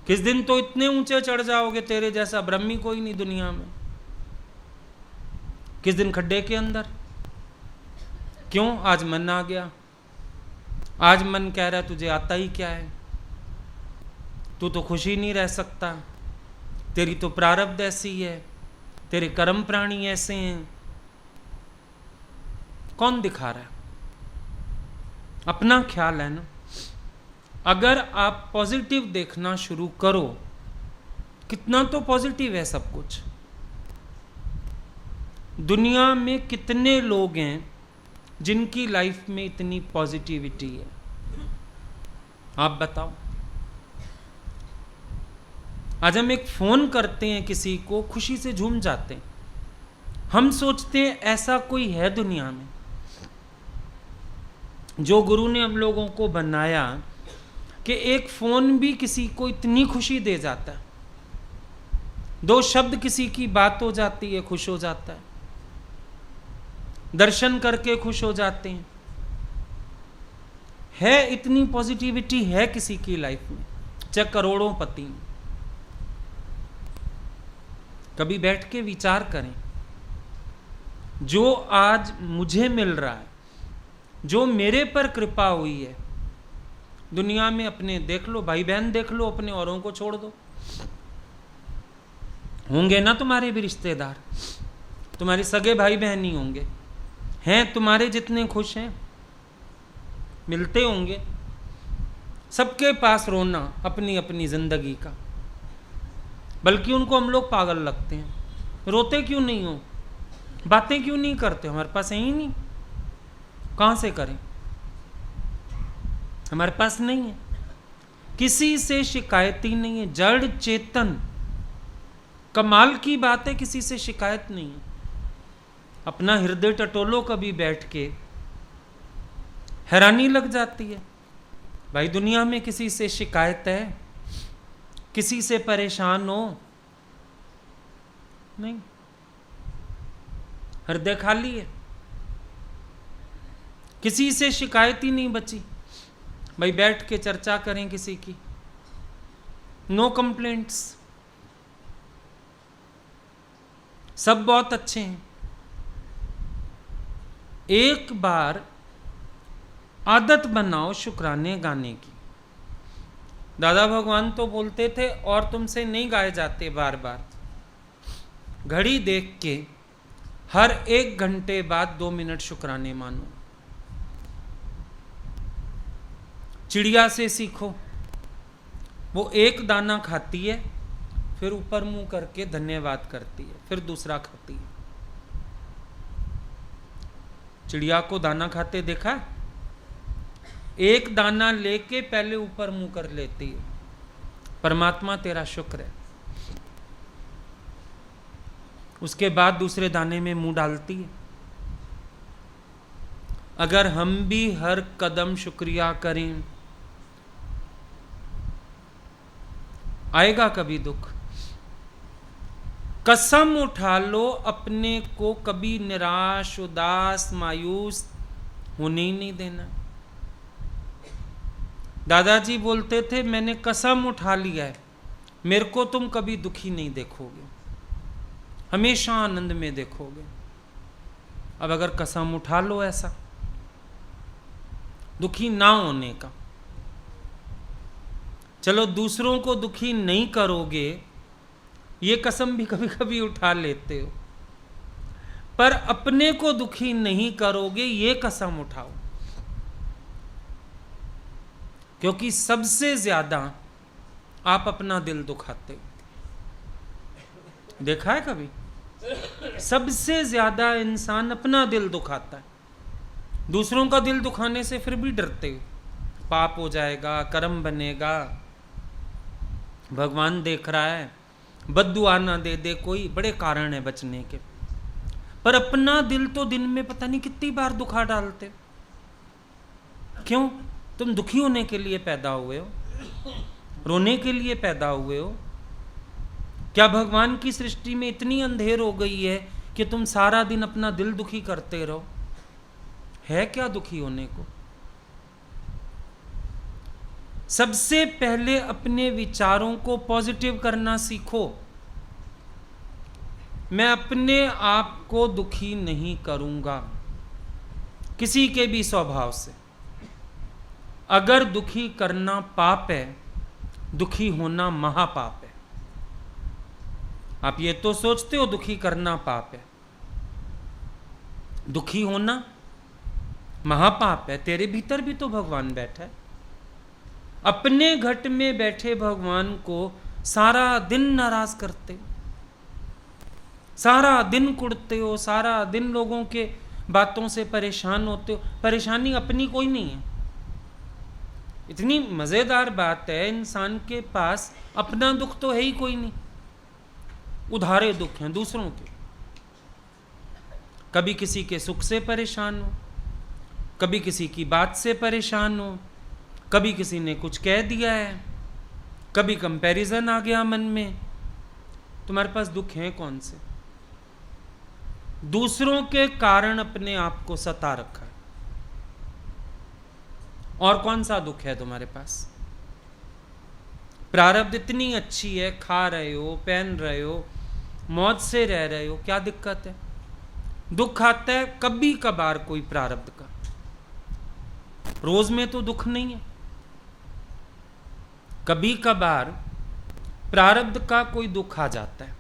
किस दिन तो इतने ऊंचे चढ़ जाओगे, तेरे जैसा ब्रह्मी कोई नहीं दुनिया में। किस दिन खड्डे के अंदर। क्यों? आज मन आ गया, आज मन कह रहा है तुझे आता ही क्या है, तू तो खुशी नहीं रह सकता, तेरी तो प्रारब्ध ऐसी है, तेरे कर्म प्राणी ऐसे हैं। कौन दिखा रहा है? अपना ख्याल है ना। अगर आप पॉजिटिव देखना शुरू करो, कितना तो पॉजिटिव है सब कुछ। दुनिया में कितने लोग हैं जिनकी लाइफ में इतनी पॉजिटिविटी है? आप बताओ। आज हम एक फोन करते हैं किसी को, खुशी से झूम जाते हैं। हम सोचते हैं ऐसा कोई है दुनिया में। जो गुरु ने हम लोगों को बनाया कि एक फोन भी किसी को इतनी खुशी दे जाता है, दो शब्द किसी की बात हो जाती है, खुश हो जाता है, दर्शन करके खुश हो जाते हैं। है इतनी पॉजिटिविटी है किसी की लाइफ में, चाहे करोड़ों पति। कभी बैठ के विचार करें, जो आज मुझे मिल रहा है, जो मेरे पर कृपा हुई है, दुनिया में अपने देख लो, भाई बहन देख लो अपने, औरों को छोड़ दो। होंगे ना तुम्हारे भी रिश्तेदार, तुम्हारे सगे भाई बहन ही होंगे, हैं तुम्हारे जितने खुश हैं, मिलते होंगे। सबके पास रोना अपनी अपनी जिंदगी का, बल्कि उनको हम लोग पागल लगते हैं। रोते क्यों नहीं हो, बातें क्यों नहीं करते? हमारे पास है ही नहीं, कहां से करें? हमारे पास नहीं है, किसी से शिकायत ही नहीं है। जड़ चेतन, कमाल की बात है, किसी से शिकायत नहीं है। अपना हृदय टटोलो कभी बैठ के, हैरानी लग जाती है। भाई दुनिया में किसी से शिकायत है? किसी से परेशान हो? नहीं, हृदय खाली है, किसी से शिकायत ही नहीं बची। भाई बैठ के चर्चा करें किसी की, नो कंप्लेंट्स, सब बहुत अच्छे हैं। एक बार आदत बनाओ शुक्राने गाने की। दादा भगवान तो बोलते थे और तुमसे नहीं गाए जाते बार बार। घड़ी देख के हर 1 घंटे बाद 2 मिनट शुक्राने मानो। चिड़िया से सीखो, वो एक दाना खाती है, फिर ऊपर मुंह करके धन्यवाद करती है, फिर दूसरा खाती है। चिड़िया को दाना खाते देखा? एक दाना लेके पहले ऊपर मुंह कर लेती है, परमात्मा तेरा शुक्र है, उसके बाद दूसरे दाने में मुंह डालती है। अगर हम भी हर कदम शुक्रिया करें, आएगा कभी दुख? कसम उठा लो अपने को कभी निराश, उदास, मायूस होने ही नहीं देना। दादाजी बोलते थे, मैंने कसम उठा लिया है, मेरे को तुम कभी दुखी नहीं देखोगे, हमेशा आनंद में देखोगे। अब अगर कसम उठा लो ऐसा दुखी ना होने का, चलो दूसरों को दुखी नहीं करोगे, ये कसम भी कभी कभी उठा लेते हो, पर अपने को दुखी नहीं करोगे, ये कसम उठाओ। क्योंकि सबसे ज्यादा आप अपना दिल दुखाते हो। देखा है कभी? सबसे ज्यादा इंसान अपना दिल दुखाता है। दूसरों का दिल दुखाने से फिर भी डरते हो, पाप हो जाएगा, कर्म बनेगा, भगवान देख रहा है, बद्दुआ ना दे दे कोई, बड़े कारण है बचने के। पर अपना दिल तो दिन में पता नहीं कितनी बार दुखा डालते। क्यों? तुम दुखी होने के लिए पैदा हुए हो, रोने के लिए पैदा हुए हो? क्या भगवान की सृष्टि में इतनी अंधेर हो गई है कि तुम सारा दिन अपना दिल दुखी करते रहो? है क्या दुखी होने को? सबसे पहले अपने विचारों को पॉजिटिव करना सीखो। मैं अपने आप को दुखी नहीं करूंगा। किसी के भी स्वभाव से। अगर दुखी करना पाप है, दुखी होना महापाप है। आप ये तो सोचते हो दुखी करना पाप है, दुखी होना महापाप है। तेरे भीतर भी तो भगवान बैठा है। अपने घट में बैठे भगवान को सारा दिन नाराज करते हो, सारा दिन कुड़ते हो, सारा दिन लोगों के बातों से परेशान होते हो। परेशानी अपनी कोई नहीं है। इतनी मजेदार बात है, इंसान के पास अपना दुख तो है ही कोई नहीं, उधारे दुख हैं दूसरों के। कभी किसी के सुख से परेशान हो, कभी किसी की बात से परेशान हो, कभी किसी ने कुछ कह दिया है, कभी कंपैरिजन आ गया मन में। तुम्हारे पास दुख है कौन से? दूसरों के कारण अपने आप को सता रखा है। और कौन सा दुख है तुम्हारे पास? प्रारब्ध इतनी अच्छी है, खा रहे हो, पहन रहे हो, मौज से रह रहे हो, क्या दिक्कत है? दुख आता है कभी कभार कोई प्रारब्ध का, रोज में तो दुख नहीं है। कभी कभार प्रारब्ध का कोई दुख आ जाता है,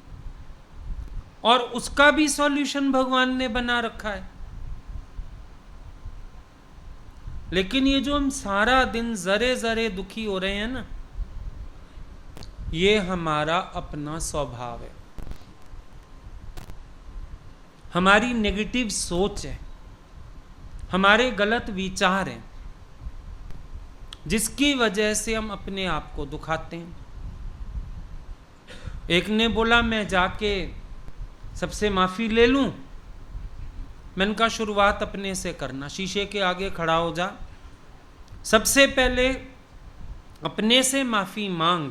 और उसका भी सॉल्यूशन भगवान ने बना रखा है। लेकिन ये जो हम सारा दिन जरे जरे दुखी हो रहे हैं ना, ये हमारा अपना स्वभाव है, हमारी नेगेटिव सोच है, हमारे गलत विचार हैं, जिसकी वजह से हम अपने आप को दुखाते हैं। एक ने बोला मैं जाके सबसे माफी ले लूं। मैंने कहा शुरुआत अपने से करना। शीशे के आगे खड़ा हो जा, सबसे पहले अपने से माफी मांग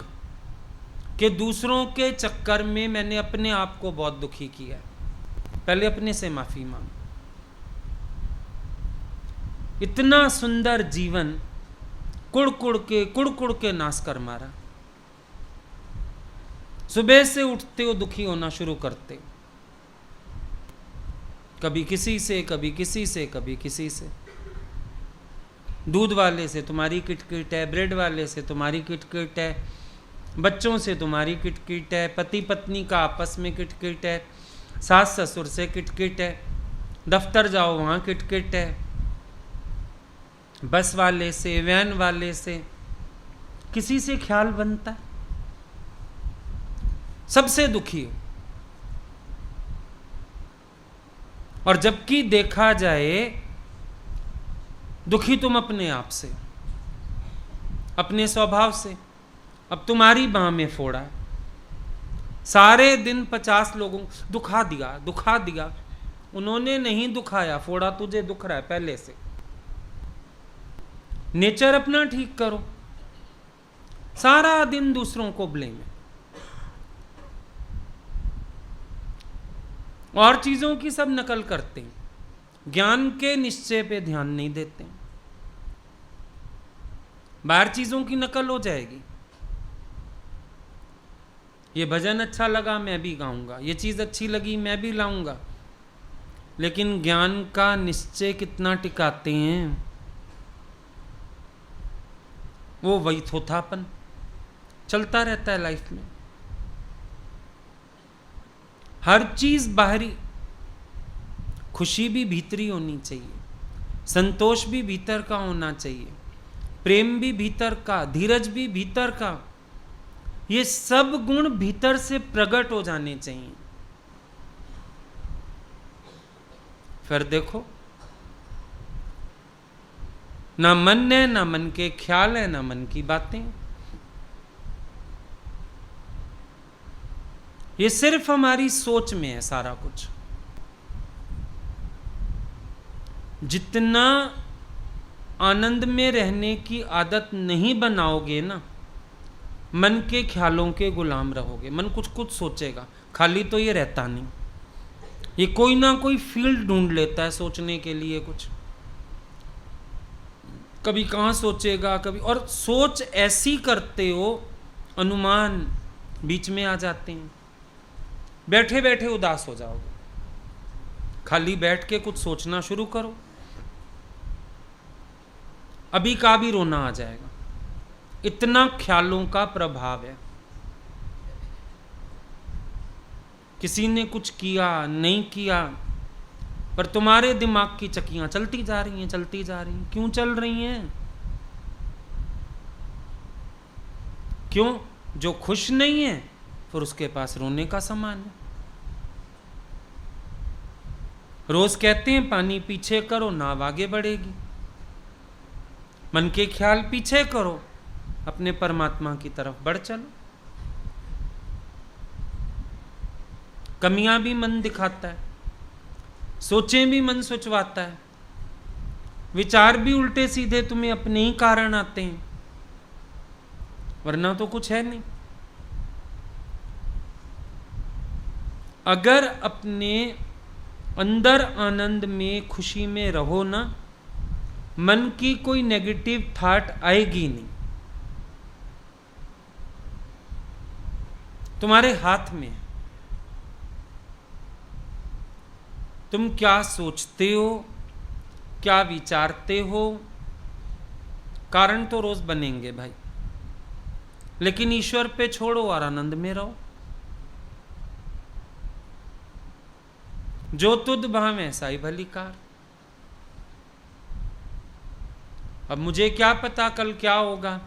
कि दूसरों के चक्कर में मैंने अपने आप को बहुत दुखी किया है। पहले अपने से माफी मांग। इतना सुंदर जीवन कुड़ कुड़ के नाश कर मारा। सुबह से उठते हो दुखी होना शुरू करते हो, कभी किसी से, कभी किसी से, कभी किसी से। दूध वाले से तुम्हारी किटकिट है, ब्रेड वाले से तुम्हारी किटकिट है, बच्चों से तुम्हारी किटकिट है, पति पत्नी का आपस में किटकिट है, सास ससुर से किटकिट है, दफ्तर जाओ वहाँ किटकिट है, बस वाले से, वैन वाले से, किसी से ख्याल बनता है? सबसे दुखी हो। और जबकि देखा जाए दुखी तुम अपने आप से, अपने स्वभाव से। अब तुम्हारी बाह में फोड़ा है, सारे दिन 50 लोगों दुखा दिया। उन्होंने नहीं दुखाया, फोड़ा तुझे दुख रहा है पहले से। नेचर अपना ठीक करो, सारा दिन दूसरों को ब्लेम है, और चीजों की सब नकल करते हैं, ज्ञान के निश्चय पे ध्यान नहीं देते। बाहर चीजों की नकल हो जाएगी। ये भजन अच्छा लगा मैं भी गाऊंगा, ये चीज अच्छी लगी मैं भी लाऊंगा, लेकिन ज्ञान का निश्चय कितना टिकाते हैं? वो वही थोथापन चलता रहता है लाइफ में। हर चीज बाहरी, खुशी भी भीतरी होनी चाहिए, संतोष भी भीतर का होना चाहिए, प्रेम भी भीतर का, धीरज भी भीतर का। ये सब गुण भीतर से प्रकट हो जाने चाहिए। फिर देखो, ना मन है, ना मन के ख्याल है, ना मन की बातें। ये सिर्फ हमारी सोच में है सारा कुछ। जितना आनंद में रहने की आदत नहीं बनाओगे ना, मन के ख्यालों के गुलाम रहोगे। मन कुछ कुछ सोचेगा, खाली तो ये रहता नहीं, ये कोई ना कोई फील्ड ढूंढ लेता है सोचने के लिए कुछ। कभी कहाँ सोचेगा, कभी, और सोच ऐसी करते हो अनुमान बीच में आ जाते हैं। बैठे बैठे उदास हो जाओगे, खाली बैठ के कुछ सोचना शुरू करो, अभी का भी रोना आ जाएगा, इतना ख्यालों का प्रभाव है। किसी ने कुछ किया नहीं किया, पर तुम्हारे दिमाग की चक्कियां चलती जा रही हैं, चलती जा रही हैं। क्यों चल रही हैं? क्यों? जो खुश नहीं है फिर उसके पास रोने का सामान है। रोज कहते हैं पानी पीछे करो, नाव आगे बढ़ेगी। मन के ख्याल पीछे करो, अपने परमात्मा की तरफ बढ़ चलो। कमियां भी मन दिखाता है, सोचें भी मन सोचवाता है, विचार भी उल्टे सीधे तुम्हें अपने ही कारण आते हैं, वरना तो कुछ है नहीं। अगर अपने अंदर आनंद में, खुशी में रहो ना, मन की कोई नेगेटिव थॉट आएगी नहीं। तुम्हारे हाथ में, तुम क्या सोचते हो, क्या विचारते हो। कारण तो रोज बनेंगे भाई, लेकिन ईश्वर पे छोड़ो और आनंद में रहो। जो तुद भाव ऐसा ही भलीकार। अब मुझे क्या पता कल क्या होगा,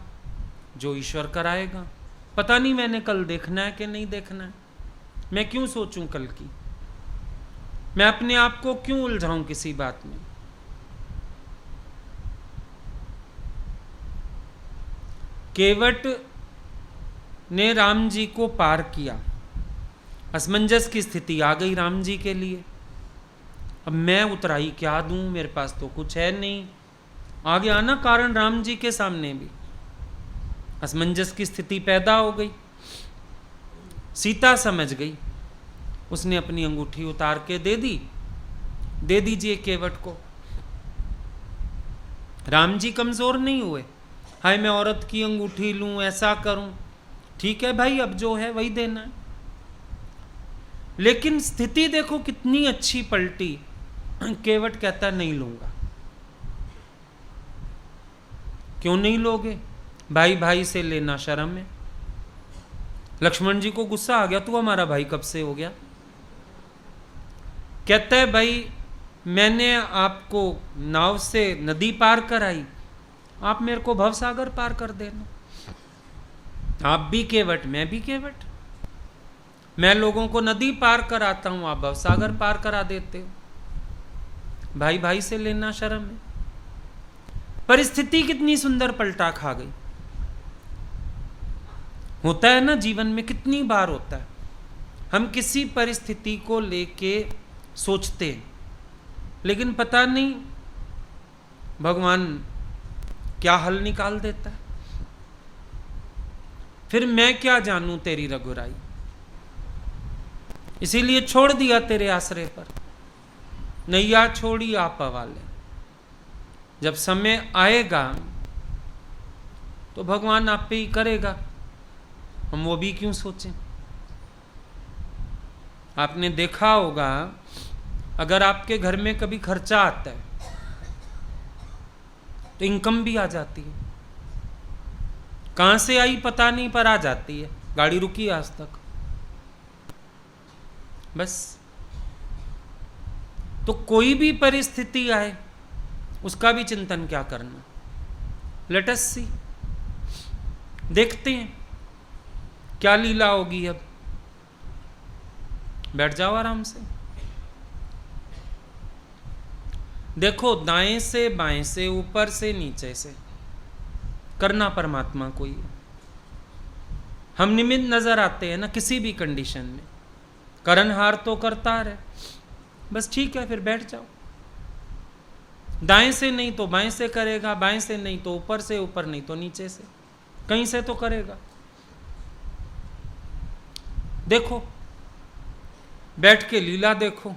जो ईश्वर कराएगा। पता नहीं मैंने कल देखना है कि नहीं देखना है, मैं क्यों सोचूं कल की, मैं अपने आप को क्यों उलझाऊं किसी बात में। केवट ने राम जी को पार किया, असमंजस की स्थिति आ गई राम जी के लिए। अब मैं उतराई क्या दूं, मेरे पास तो कुछ है नहीं। आ गया ना कारण राम जी के सामने भी, असमंजस की स्थिति पैदा हो गई। सीता समझ गई, उसने अपनी अंगूठी उतार के दे दी, दे दीजिए केवट को। राम जी कमजोर नहीं हुए, हाय मैं औरत की अंगूठी लूं, ऐसा करूं, ठीक है भाई, अब जो है वही देना है। लेकिन स्थिति देखो कितनी अच्छी पलटी। केवट कहता नहीं लूंगा। क्यों नहीं लोगे? भाई भाई से लेना शर्म है। लक्ष्मण जी को गुस्सा आ गया, तू हमारा भाई कब से हो गया? कहता है भाई मैंने आपको नाव से नदी पार कराई, आप मेरे को भवसागर पार कर देना। आप भी केवट, मैं भी केवट। मैं लोगों को नदी पार कराता हूं, आप भवसागर पार करा देते हो। भाई भाई से लेना शर्म है। परिस्थिति कितनी सुंदर पलटा खा गई। होता है ना जीवन में, कितनी बार होता है, हम किसी परिस्थिति को लेके सोचते हैं, लेकिन पता नहीं भगवान क्या हल निकाल देता है। फिर मैं क्या जानूं तेरी रघुराई, इसीलिए छोड़ दिया तेरे आश्रय पर। नैया छोड़ी आप वाले। जब समय आएगा तो भगवान आप पे ही करेगा, हम वो भी क्यों सोचें। आपने देखा होगा, अगर आपके घर में कभी खर्चा आता है तो इनकम भी आ जाती है। कहां से आई पता नहीं, पर आ जाती है। गाड़ी रुकी आज तक, बस। तो कोई भी परिस्थिति आए उसका भी चिंतन क्या करना। लेट अस सी, देखते हैं क्या लीला होगी। अब बैठ जाओ आराम से, देखो दाएं से बाएं से, ऊपर से नीचे से, करना परमात्मा को ही है। हम निमित्त नजर आते हैं ना किसी भी कंडीशन में, करनहार तो करता रहे, बस ठीक है, फिर बैठ जाओ। दाएं से नहीं तो बाएं से करेगा, बाएं से नहीं तो ऊपर से, ऊपर नहीं तो नीचे से, कहीं से तो करेगा। देखो, बैठ के लीला देखो।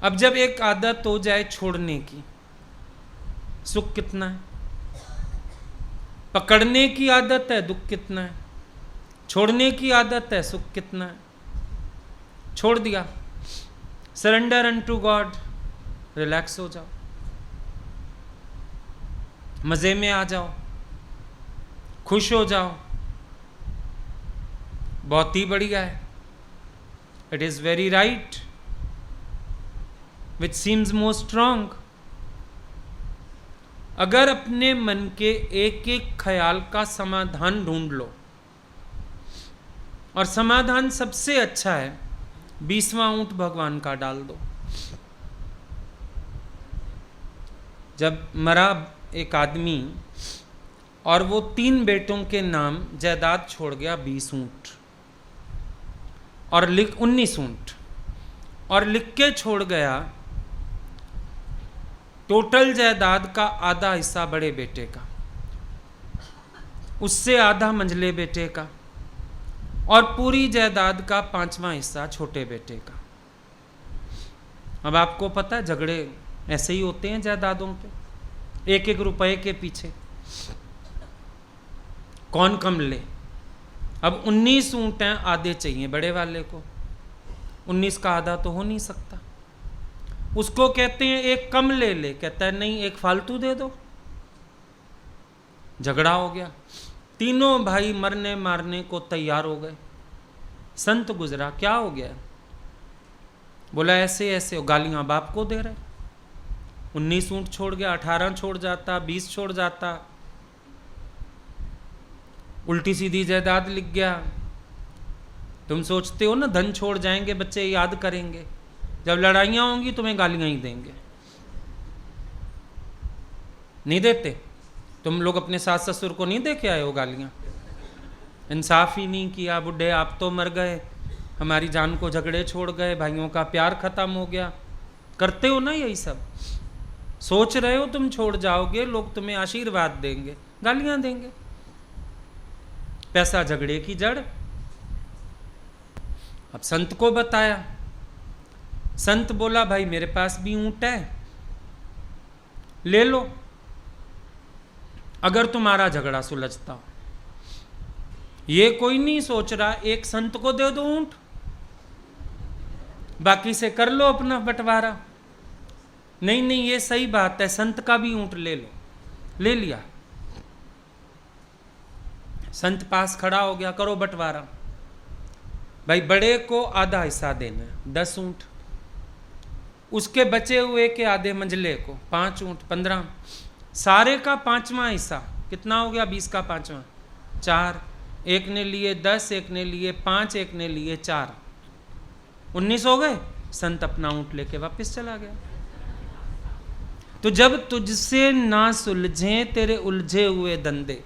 अब जब एक आदत हो जाए छोड़ने की, सुख कितना है। पकड़ने की आदत है, दुख कितना है। छोड़ने की आदत है, सुख कितना है। छोड़ दिया, सरेंडर अनटू गॉड, रिलैक्स हो जाओ। मज़े में आ जाओ, खुश हो जाओ, बहुत ही बढ़िया है। It is very right which seems more strong. अगर अपने मन के एक एक ख्याल का समाधान ढूंढ लो, और समाधान सबसे अच्छा है 20वां ऊंट भगवान का डाल दो। जब मरा एक आदमी और वो 3 बेटों के नाम जायदाद छोड़ गया 20 ऊंट और 19 ऊंट, और लिख के छोड़ गया टोटल जायदाद का आधा हिस्सा बड़े बेटे का, उससे आधा मंझले बेटे का, और पूरी जायदाद का 5वां हिस्सा छोटे बेटे का। अब आपको पता है झगड़े ऐसे ही होते हैं जायदादों पे, एक एक रुपए के पीछे कौन कम ले। अब 19 ऊंट हैं, आधे चाहिए बड़े वाले को, 19 का आधा तो हो नहीं सकता। उसको कहते हैं एक कम ले ले, कहता है नहीं एक फालतू दे दो। झगड़ा हो गया, तीनों भाई मरने मारने को तैयार हो गए। संत गुजरा, क्या हो गया? बोला ऐसे ऐसे, गालियां बाप को दे रहे। 19 ऊंट छोड़ गया, 18 छोड़ जाता, 20 छोड़ जाता, उल्टी सीधी जायदाद लिख गया। तुम सोचते हो ना धन छोड़ जाएंगे बच्चे याद करेंगे, जब लड़ाइयां होंगी तुम्हें गालियां ही देंगे। नहीं देते? तुम लोग अपने सास ससुर को नहीं दे के आए हो गालियां? इंसाफ ही नहीं किया, बुढ़े आप तो मर गए, हमारी जान को झगड़े छोड़ गए, भाइयों का प्यार खत्म हो गया। करते हो ना यही सब? सोच रहे हो तुम छोड़ जाओगे, लोग तुम्हें आशीर्वाद देंगे, गालियां देंगे। पैसा झगड़े की जड़। अब संत को बताया, संत बोला भाई मेरे पास भी ऊंट है, ले लो अगर तुम्हारा झगड़ा सुलझता हो। ये कोई नहीं सोच रहा एक संत को दे दो ऊंट, बाकी से कर लो अपना बंटवारा। नहीं नहीं ये सही बात है, संत का भी ऊंट ले लो। ले लिया, संत पास खड़ा हो गया, करो बंटवारा। भाई बड़े को आधा हिस्सा देना है 10 ऊंट, उसके बचे हुए के आधे मंझले को 5 ऊंट 15, सारे का 5वां हिस्सा कितना हो गया? 20 का 5वां 4, एक ने लिए 10, एक ने लिए 5, एक ने लिए 4, 19 हो गए। संत अपना ऊंट लेके वापस चला गया। तो जब तुझसे ना सुलझे तेरे उलझे हुए धंधे,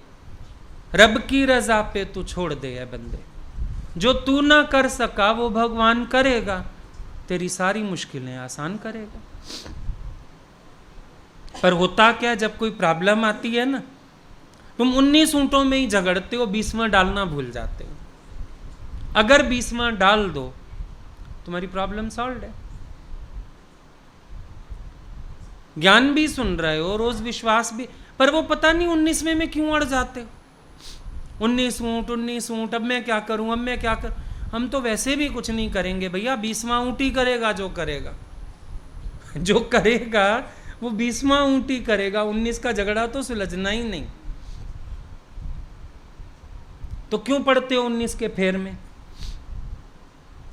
रब की रजा पे तू छोड़ दे है बंदे। जो तू ना कर सका वो भगवान करेगा, तेरी सारी मुश्किलें आसान करेगा। पर होता क्या, जब कोई प्रॉब्लम आती है ना, तुम 19 ऊंटों में ही झगड़ते हो, 20वां डालना भूल जाते हो। अगर 20वां डाल दो तुम्हारी प्रॉब्लम सॉल्व है। ज्ञान भी सुन रहे हो, रोज विश्वास भी, पर वो पता नहीं 19वें में क्यों अड़ जाते हो। 19 ऊंट, अब मैं क्या करूं, अब मैं क्या करूं। हम तो वैसे भी कुछ नहीं करेंगे भैया, 20वां ऊंट ही करेगा जो करेगा। जो करेगा वो 20वां ऊंट ही करेगा, 19 का झगड़ा तो सुलझना ही नहीं। तो क्यों पड़ते हो 19 के फेर में?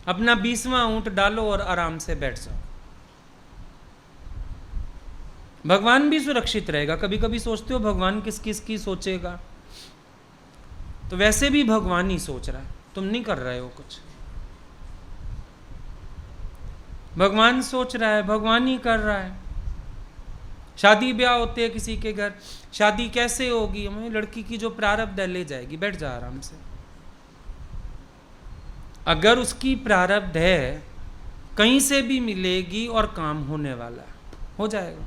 अपना 20वां ऊंट डालो और आराम से बैठ जाओ, भगवान भी सुरक्षित रहेगा। कभी कभी सोचते हो भगवान किस किस की सोचेगा, तो वैसे भी भगवान ही सोच रहा है, तुम नहीं कर रहे हो कुछ। भगवान सोच रहा है, भगवान ही कर रहा है। शादी ब्याह होते हैं किसी के घर, शादी कैसे होगी, हमें लड़की की जो प्रारब्ध है ले जाएगी, बैठ जा आराम से। अगर उसकी प्रारब्ध है कहीं से भी मिलेगी और काम होने वाला है, हो जाएगा,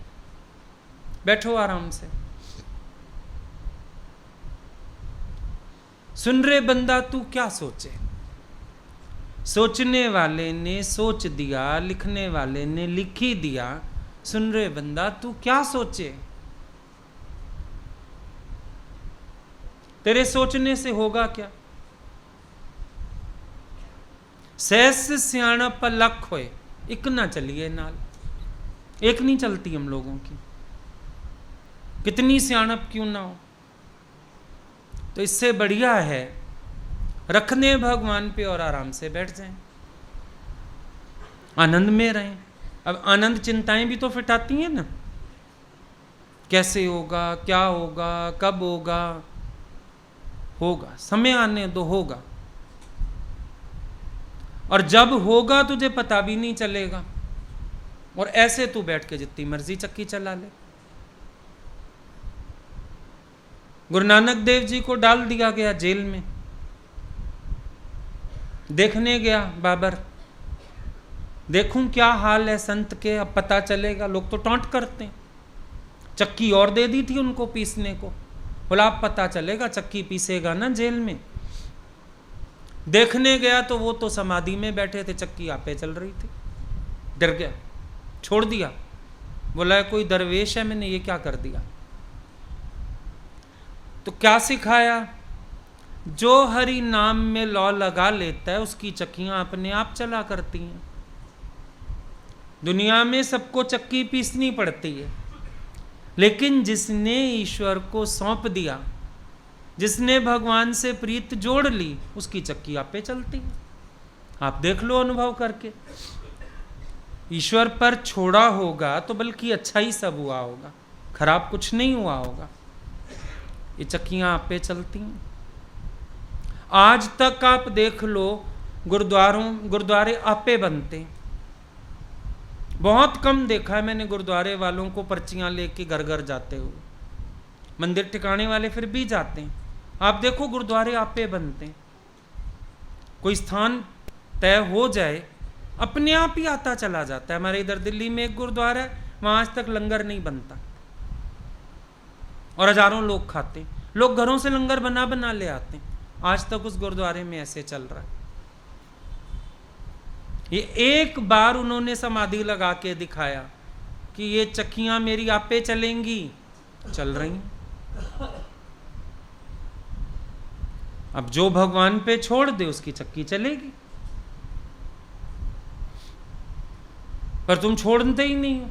बैठो आराम से। सुन रे बंदा तू क्या सोचे, सोचने वाले ने सोच दिया, लिखने वाले ने लिख ही दिया। सुन रे बंदा तू क्या सोचे, तेरे सोचने से होगा क्या। सहस सियाणप लख होए, एक ना चलिए नाल, एक नहीं चलती हम लोगों की। कितनी सियाणप क्यों ना हो। तो इससे बढ़िया है रखने भगवान पे और आराम से बैठ जाएं, आनंद में रहें। अब आनंद चिंताएं भी तो फिटाती हैं ना, कैसे होगा, क्या होगा, कब होगा। होगा, समय आने दो, होगा। और जब होगा तुझे पता भी नहीं चलेगा, और ऐसे तू बैठ के जितनी मर्जी चक्की चला ले। गुरु नानक देव जी को डाल दिया गया जेल में, देखने गया बाबर, देखूं क्या हाल है संत के, अब पता चलेगा। लोग तो टॉन्ट करते हैं। चक्की और दे दी थी उनको पीसने को, बोला अब पता चलेगा, चक्की पीसेगा ना जेल में। देखने गया तो वो तो समाधि में बैठे थे, चक्की आपे चल रही थी। डर गया, छोड़ दिया, बोला कोई दरवेश है, मैंने ये क्या कर दिया। तो क्या सिखाया, जो हरि नाम में लौ लगा लेता है उसकी चक्कियां अपने आप चला करती हैं। दुनिया में सबको चक्की पीसनी पड़ती है, लेकिन जिसने ईश्वर को सौंप दिया, जिसने भगवान से प्रीत जोड़ ली, उसकी चक्की आपे चलती है। आप देख लो अनुभव करके। ईश्वर पर छोड़ा होगा तो बल्कि अच्छा ही सब हुआ होगा, खराब कुछ नहीं हुआ होगा। ये चक्कियां आपे चलती हैं। आज तक आप देख लो गुरुद्वारे आपे बनते हैं। बहुत कम देखा है मैंने गुरुद्वारे वालों को पर्चियां लेके घर घर जाते हुए। मंदिर टिकाने वाले फिर भी जाते हैं। आप देखो गुरुद्वारे आपे बनते हैं। कोई स्थान तय हो जाए अपने आप ही आता चला जाता है। हमारे इधर दिल्ली में एक गुरुद्वारा है, वहां आज तक लंगर नहीं बनता और हजारों लोग खाते। लोग घरों से लंगर बना बना ले आते हैं, आज तक उस गुरुद्वारे में ऐसे चल रहा है। ये एक बार उन्होंने समाधि लगा के दिखाया कि ये चक्कियां मेरी आपे चलेंगी, चल रही हैं। अब जो भगवान पे छोड़ दे उसकी चक्की चलेगी, पर तुम छोड़ते ही नहीं हो।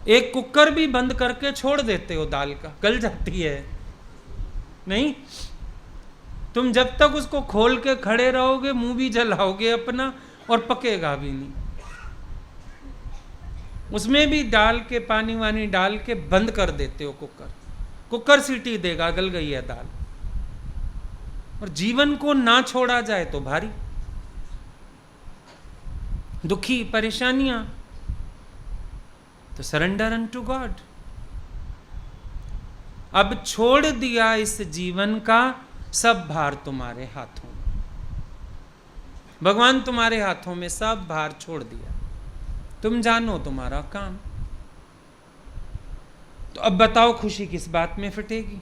एक कुकर भी बंद करके छोड़ देते हो, दाल का गल जाती है नहीं। तुम जब तक उसको खोल के खड़े रहोगे मुंह भी जलाओगे अपना और पकेगा भी नहीं। उसमें भी डाल के पानी वानी डाल के बंद कर देते हो कुकर। कुकर सीटी देगा, गल गई है दाल। और जीवन को ना छोड़ा जाए तो भारी दुखी, परेशानियां, तो सरेंडर अनटू गॉड। अब छोड़ दिया इस जीवन का सब भार तुम्हारे हाथों में। भगवान तुम्हारे हाथों में सब भार छोड़ दिया, तुम जानो तुम्हारा काम। तो अब बताओ खुशी किस बात में फटेगी।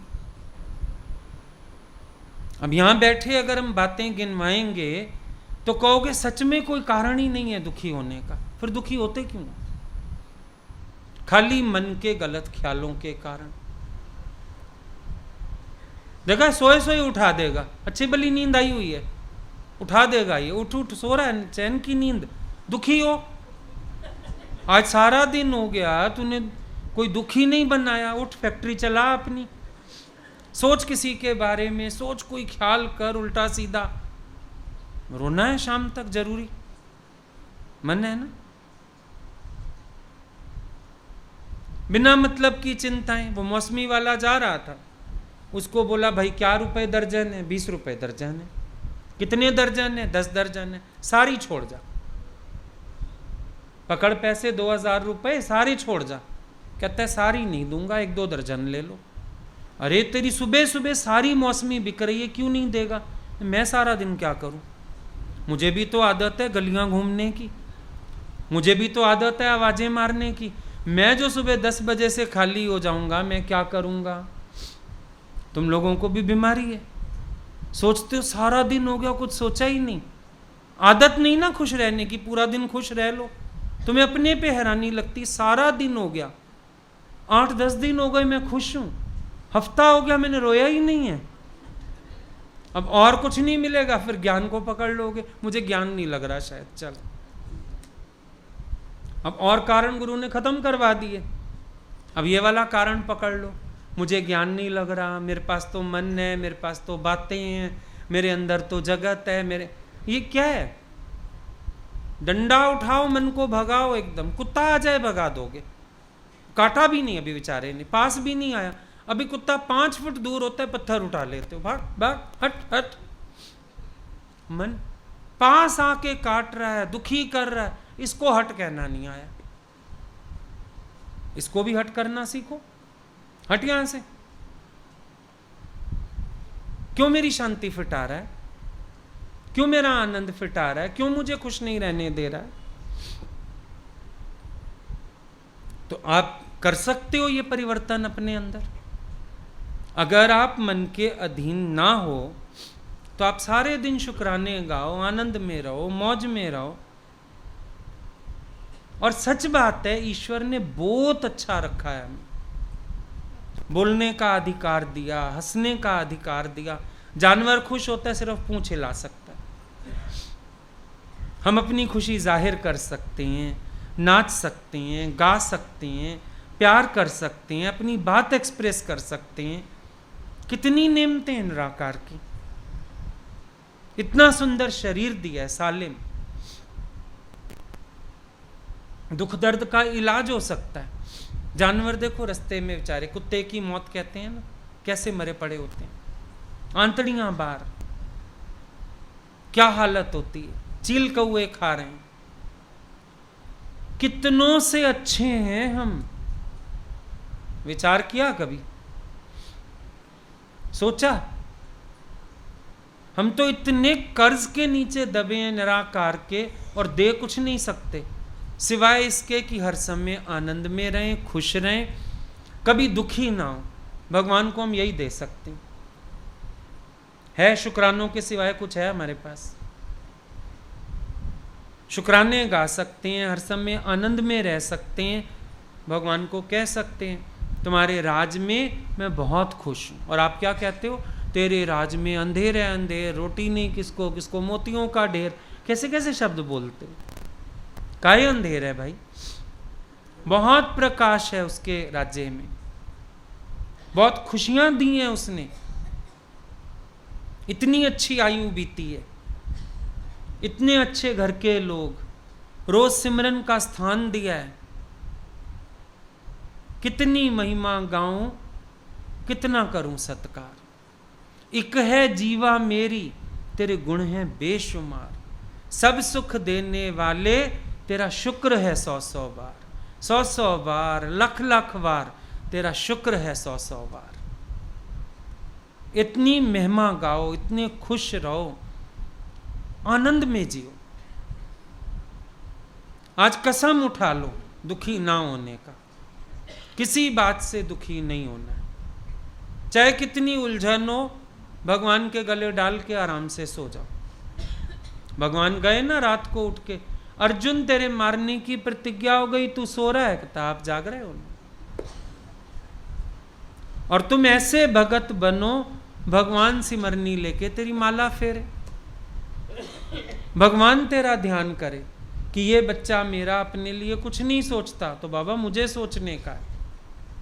अब यहां बैठे अगर हम बातें गिनवाएंगे तो कहोगे सच में कोई कारण ही नहीं है दुखी होने का। फिर दुखी होते क्यों? खाली मन के गलत ख्यालों के कारण। देखा, सोए सोए उठा देगा, अच्छी भली नींद आई हुई है, उठा देगा। ये उठ उठ सो रहा है, चैन की नींद। दुखी हो, आज सारा दिन हो गया तूने कोई दुखी नहीं बनाया, उठ फैक्ट्री चला अपनी। सोच किसी के बारे में, सोच कोई ख्याल कर उल्टा सीधा। रोना है शाम तक जरूरी? मन है ना। बिना मतलब की चिंताएं। वो मौसमी वाला जा रहा था, उसको बोला भाई क्या रुपए दर्जन है? 20 रुपए दर्जन है। कितने दर्जन है? 10 दर्जन है। सारी छोड़ जा। पकड़ पैसे 2000 रुपए, सारी छोड़ जा। कहता है सारी नहीं दूंगा, 1-2 दर्जन ले लो। अरे तेरी सुबह सुबह सारी मौसमी बिक रही है, क्यों नहीं देगा? मैं सारा दिन क्या करूं? मुझे भी तो आदत है गलियां घूमने की, मुझे भी तो आदत है आवाजें मारने की। मैं जो सुबह 10 बजे से खाली हो जाऊंगा, मैं क्या करूंगा? तुम लोगों को भी बीमारी है, सोचते हो सारा दिन हो गया कुछ सोचा ही नहीं। आदत नहीं ना खुश रहने की, पूरा दिन खुश रह लो। तुम्हें अपने पे हैरानी लगती, सारा दिन हो गया, 8-10 दिन हो गए मैं खुश हूं, हफ्ता हो गया मैंने रोया ही नहीं है। अब और कुछ नहीं मिलेगा, फिर ज्ञान को पकड़ लोगे। मुझे ज्ञान नहीं लग रहा शायद, चल। अब और कारण गुरु ने खत्म करवा दिए। अब ये वाला कारण पकड़ लो, मुझे ज्ञान नहीं लग रहा, मेरे पास तो मन है, मेरे पास तो बातें हैं, मेरे अंदर तो जगत है, मेरे, ये क्या है? डंडा उठाओ, मन को भगाओ, एकदम कुत्ता आ जाए भगा दोगे। काटा भी नहीं अभी बेचारे ने, पास भी नहीं आया, अभी कुत्ता 5 फुट दूर होता है, पत्थर उठा लेते हो, भाग भाग, हट हट। मन पास आके काट रहा है, दुखी कर रहा है, इसको हट कहना नहीं आया। इसको भी हट करना सीखो। हट यहां से। क्यों मेरी शांति फिटा रहा है? क्यों मेरा आनंद फिटा रहा है? क्यों मुझे खुश नहीं रहने दे रहा है? तो आप कर सकते हो ये परिवर्तन अपने अंदर। अगर आप मन के अधीन ना हो तो आप सारे दिन शुक्राने गाओ, आनंद में रहो, मौज में रहो। और सच बात है, ईश्वर ने बहुत अच्छा रखा है हमें। बोलने का अधिकार दिया, हंसने का अधिकार दिया। जानवर खुश होता है, सिर्फ पूंछ हिला सकता है। हम अपनी खुशी जाहिर कर सकते हैं, नाच सकते हैं, गा सकते हैं, प्यार कर सकते हैं, अपनी बात एक्सप्रेस कर सकते हैं। कितनी नेमतें हैं निराकार की। इतना सुंदर शरीर दिया है, सालिम। दुख दर्द का इलाज हो सकता है। जानवर देखो रास्ते में बेचारे, कुत्ते की मौत कहते हैं ना, कैसे मरे पड़े होते हैं, आंतड़ियां बाहर, क्या हालत होती है। चील कौए खा रहे हैं। कितनों से अच्छे हैं हम। विचार किया कभी? सोचा? हम तो इतने कर्ज के नीचे दबे हैं निराकार के, और दे कुछ नहीं सकते सिवाय इसके कि हर समय आनंद में रहें, खुश रहें, कभी दुखी ना हो। भगवान को हम यही दे सकते हैं। है शुक्रानों के सिवाय कुछ है हमारे पास? शुक्राने गा सकते हैं, हर समय आनंद में रह सकते हैं, भगवान को कह सकते हैं तुम्हारे राज में मैं बहुत खुश हूँ। और आप क्या कहते हो? तेरे राज में अंधेर है अंधेर, रोटी नहीं किसको किसको, मोतियों का ढेर। कैसे कैसे शब्द बोलते हो। काहे अंधेर है भाई? बहुत प्रकाश है उसके राज्य में, बहुत खुशियां दी हैं उसने, इतनी अच्छी आयु बीती है, इतने अच्छे घर के लोग, रोज सिमरन का स्थान दिया है। कितनी महिमा गाऊं, कितना करूं सत्कार। इक है जीवा मेरी, तेरे गुण हैं बेशुमार। सब सुख देने वाले, तेरा शुक्र है 100-100 बार। 100-100 बार, लख लख बार, तेरा शुक्र है 100-100 बार। इतनी महिमा गाओ, इतने खुश रहो, आनंद में जियो। आज कसम उठा लो दुखी ना होने का। किसी बात से दुखी नहीं होना है। चाहे कितनी उलझन हो, भगवान के गले डाल के आराम से सो जाओ। भगवान गए ना रात को उठ के, अर्जुन तेरे मारने की प्रतिज्ञा हो गई, तू सो रहा है? कहता आप जाग रहे हो ना। और तुम ऐसे भगत बनो, भगवान सिमरनी लेके तेरी माला फेरे, भगवान तेरा ध्यान करे कि ये बच्चा मेरा अपने लिए कुछ नहीं सोचता, तो बाबा मुझे सोचने का है।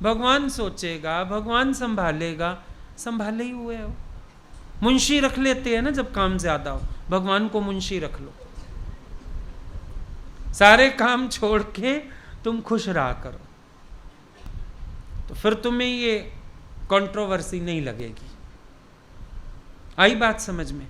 भगवान सोचेगा, भगवान संभालेगा, संभाले ही हुए हो। मुंशी रख लेते हैं ना जब काम ज्यादा हो, भगवान को मुंशी रख लो। सारे काम छोड़ के तुम खुश रहा करो, तो फिर तुम्हें ये कंट्रोवर्सी नहीं लगेगी। आई बात समझ में?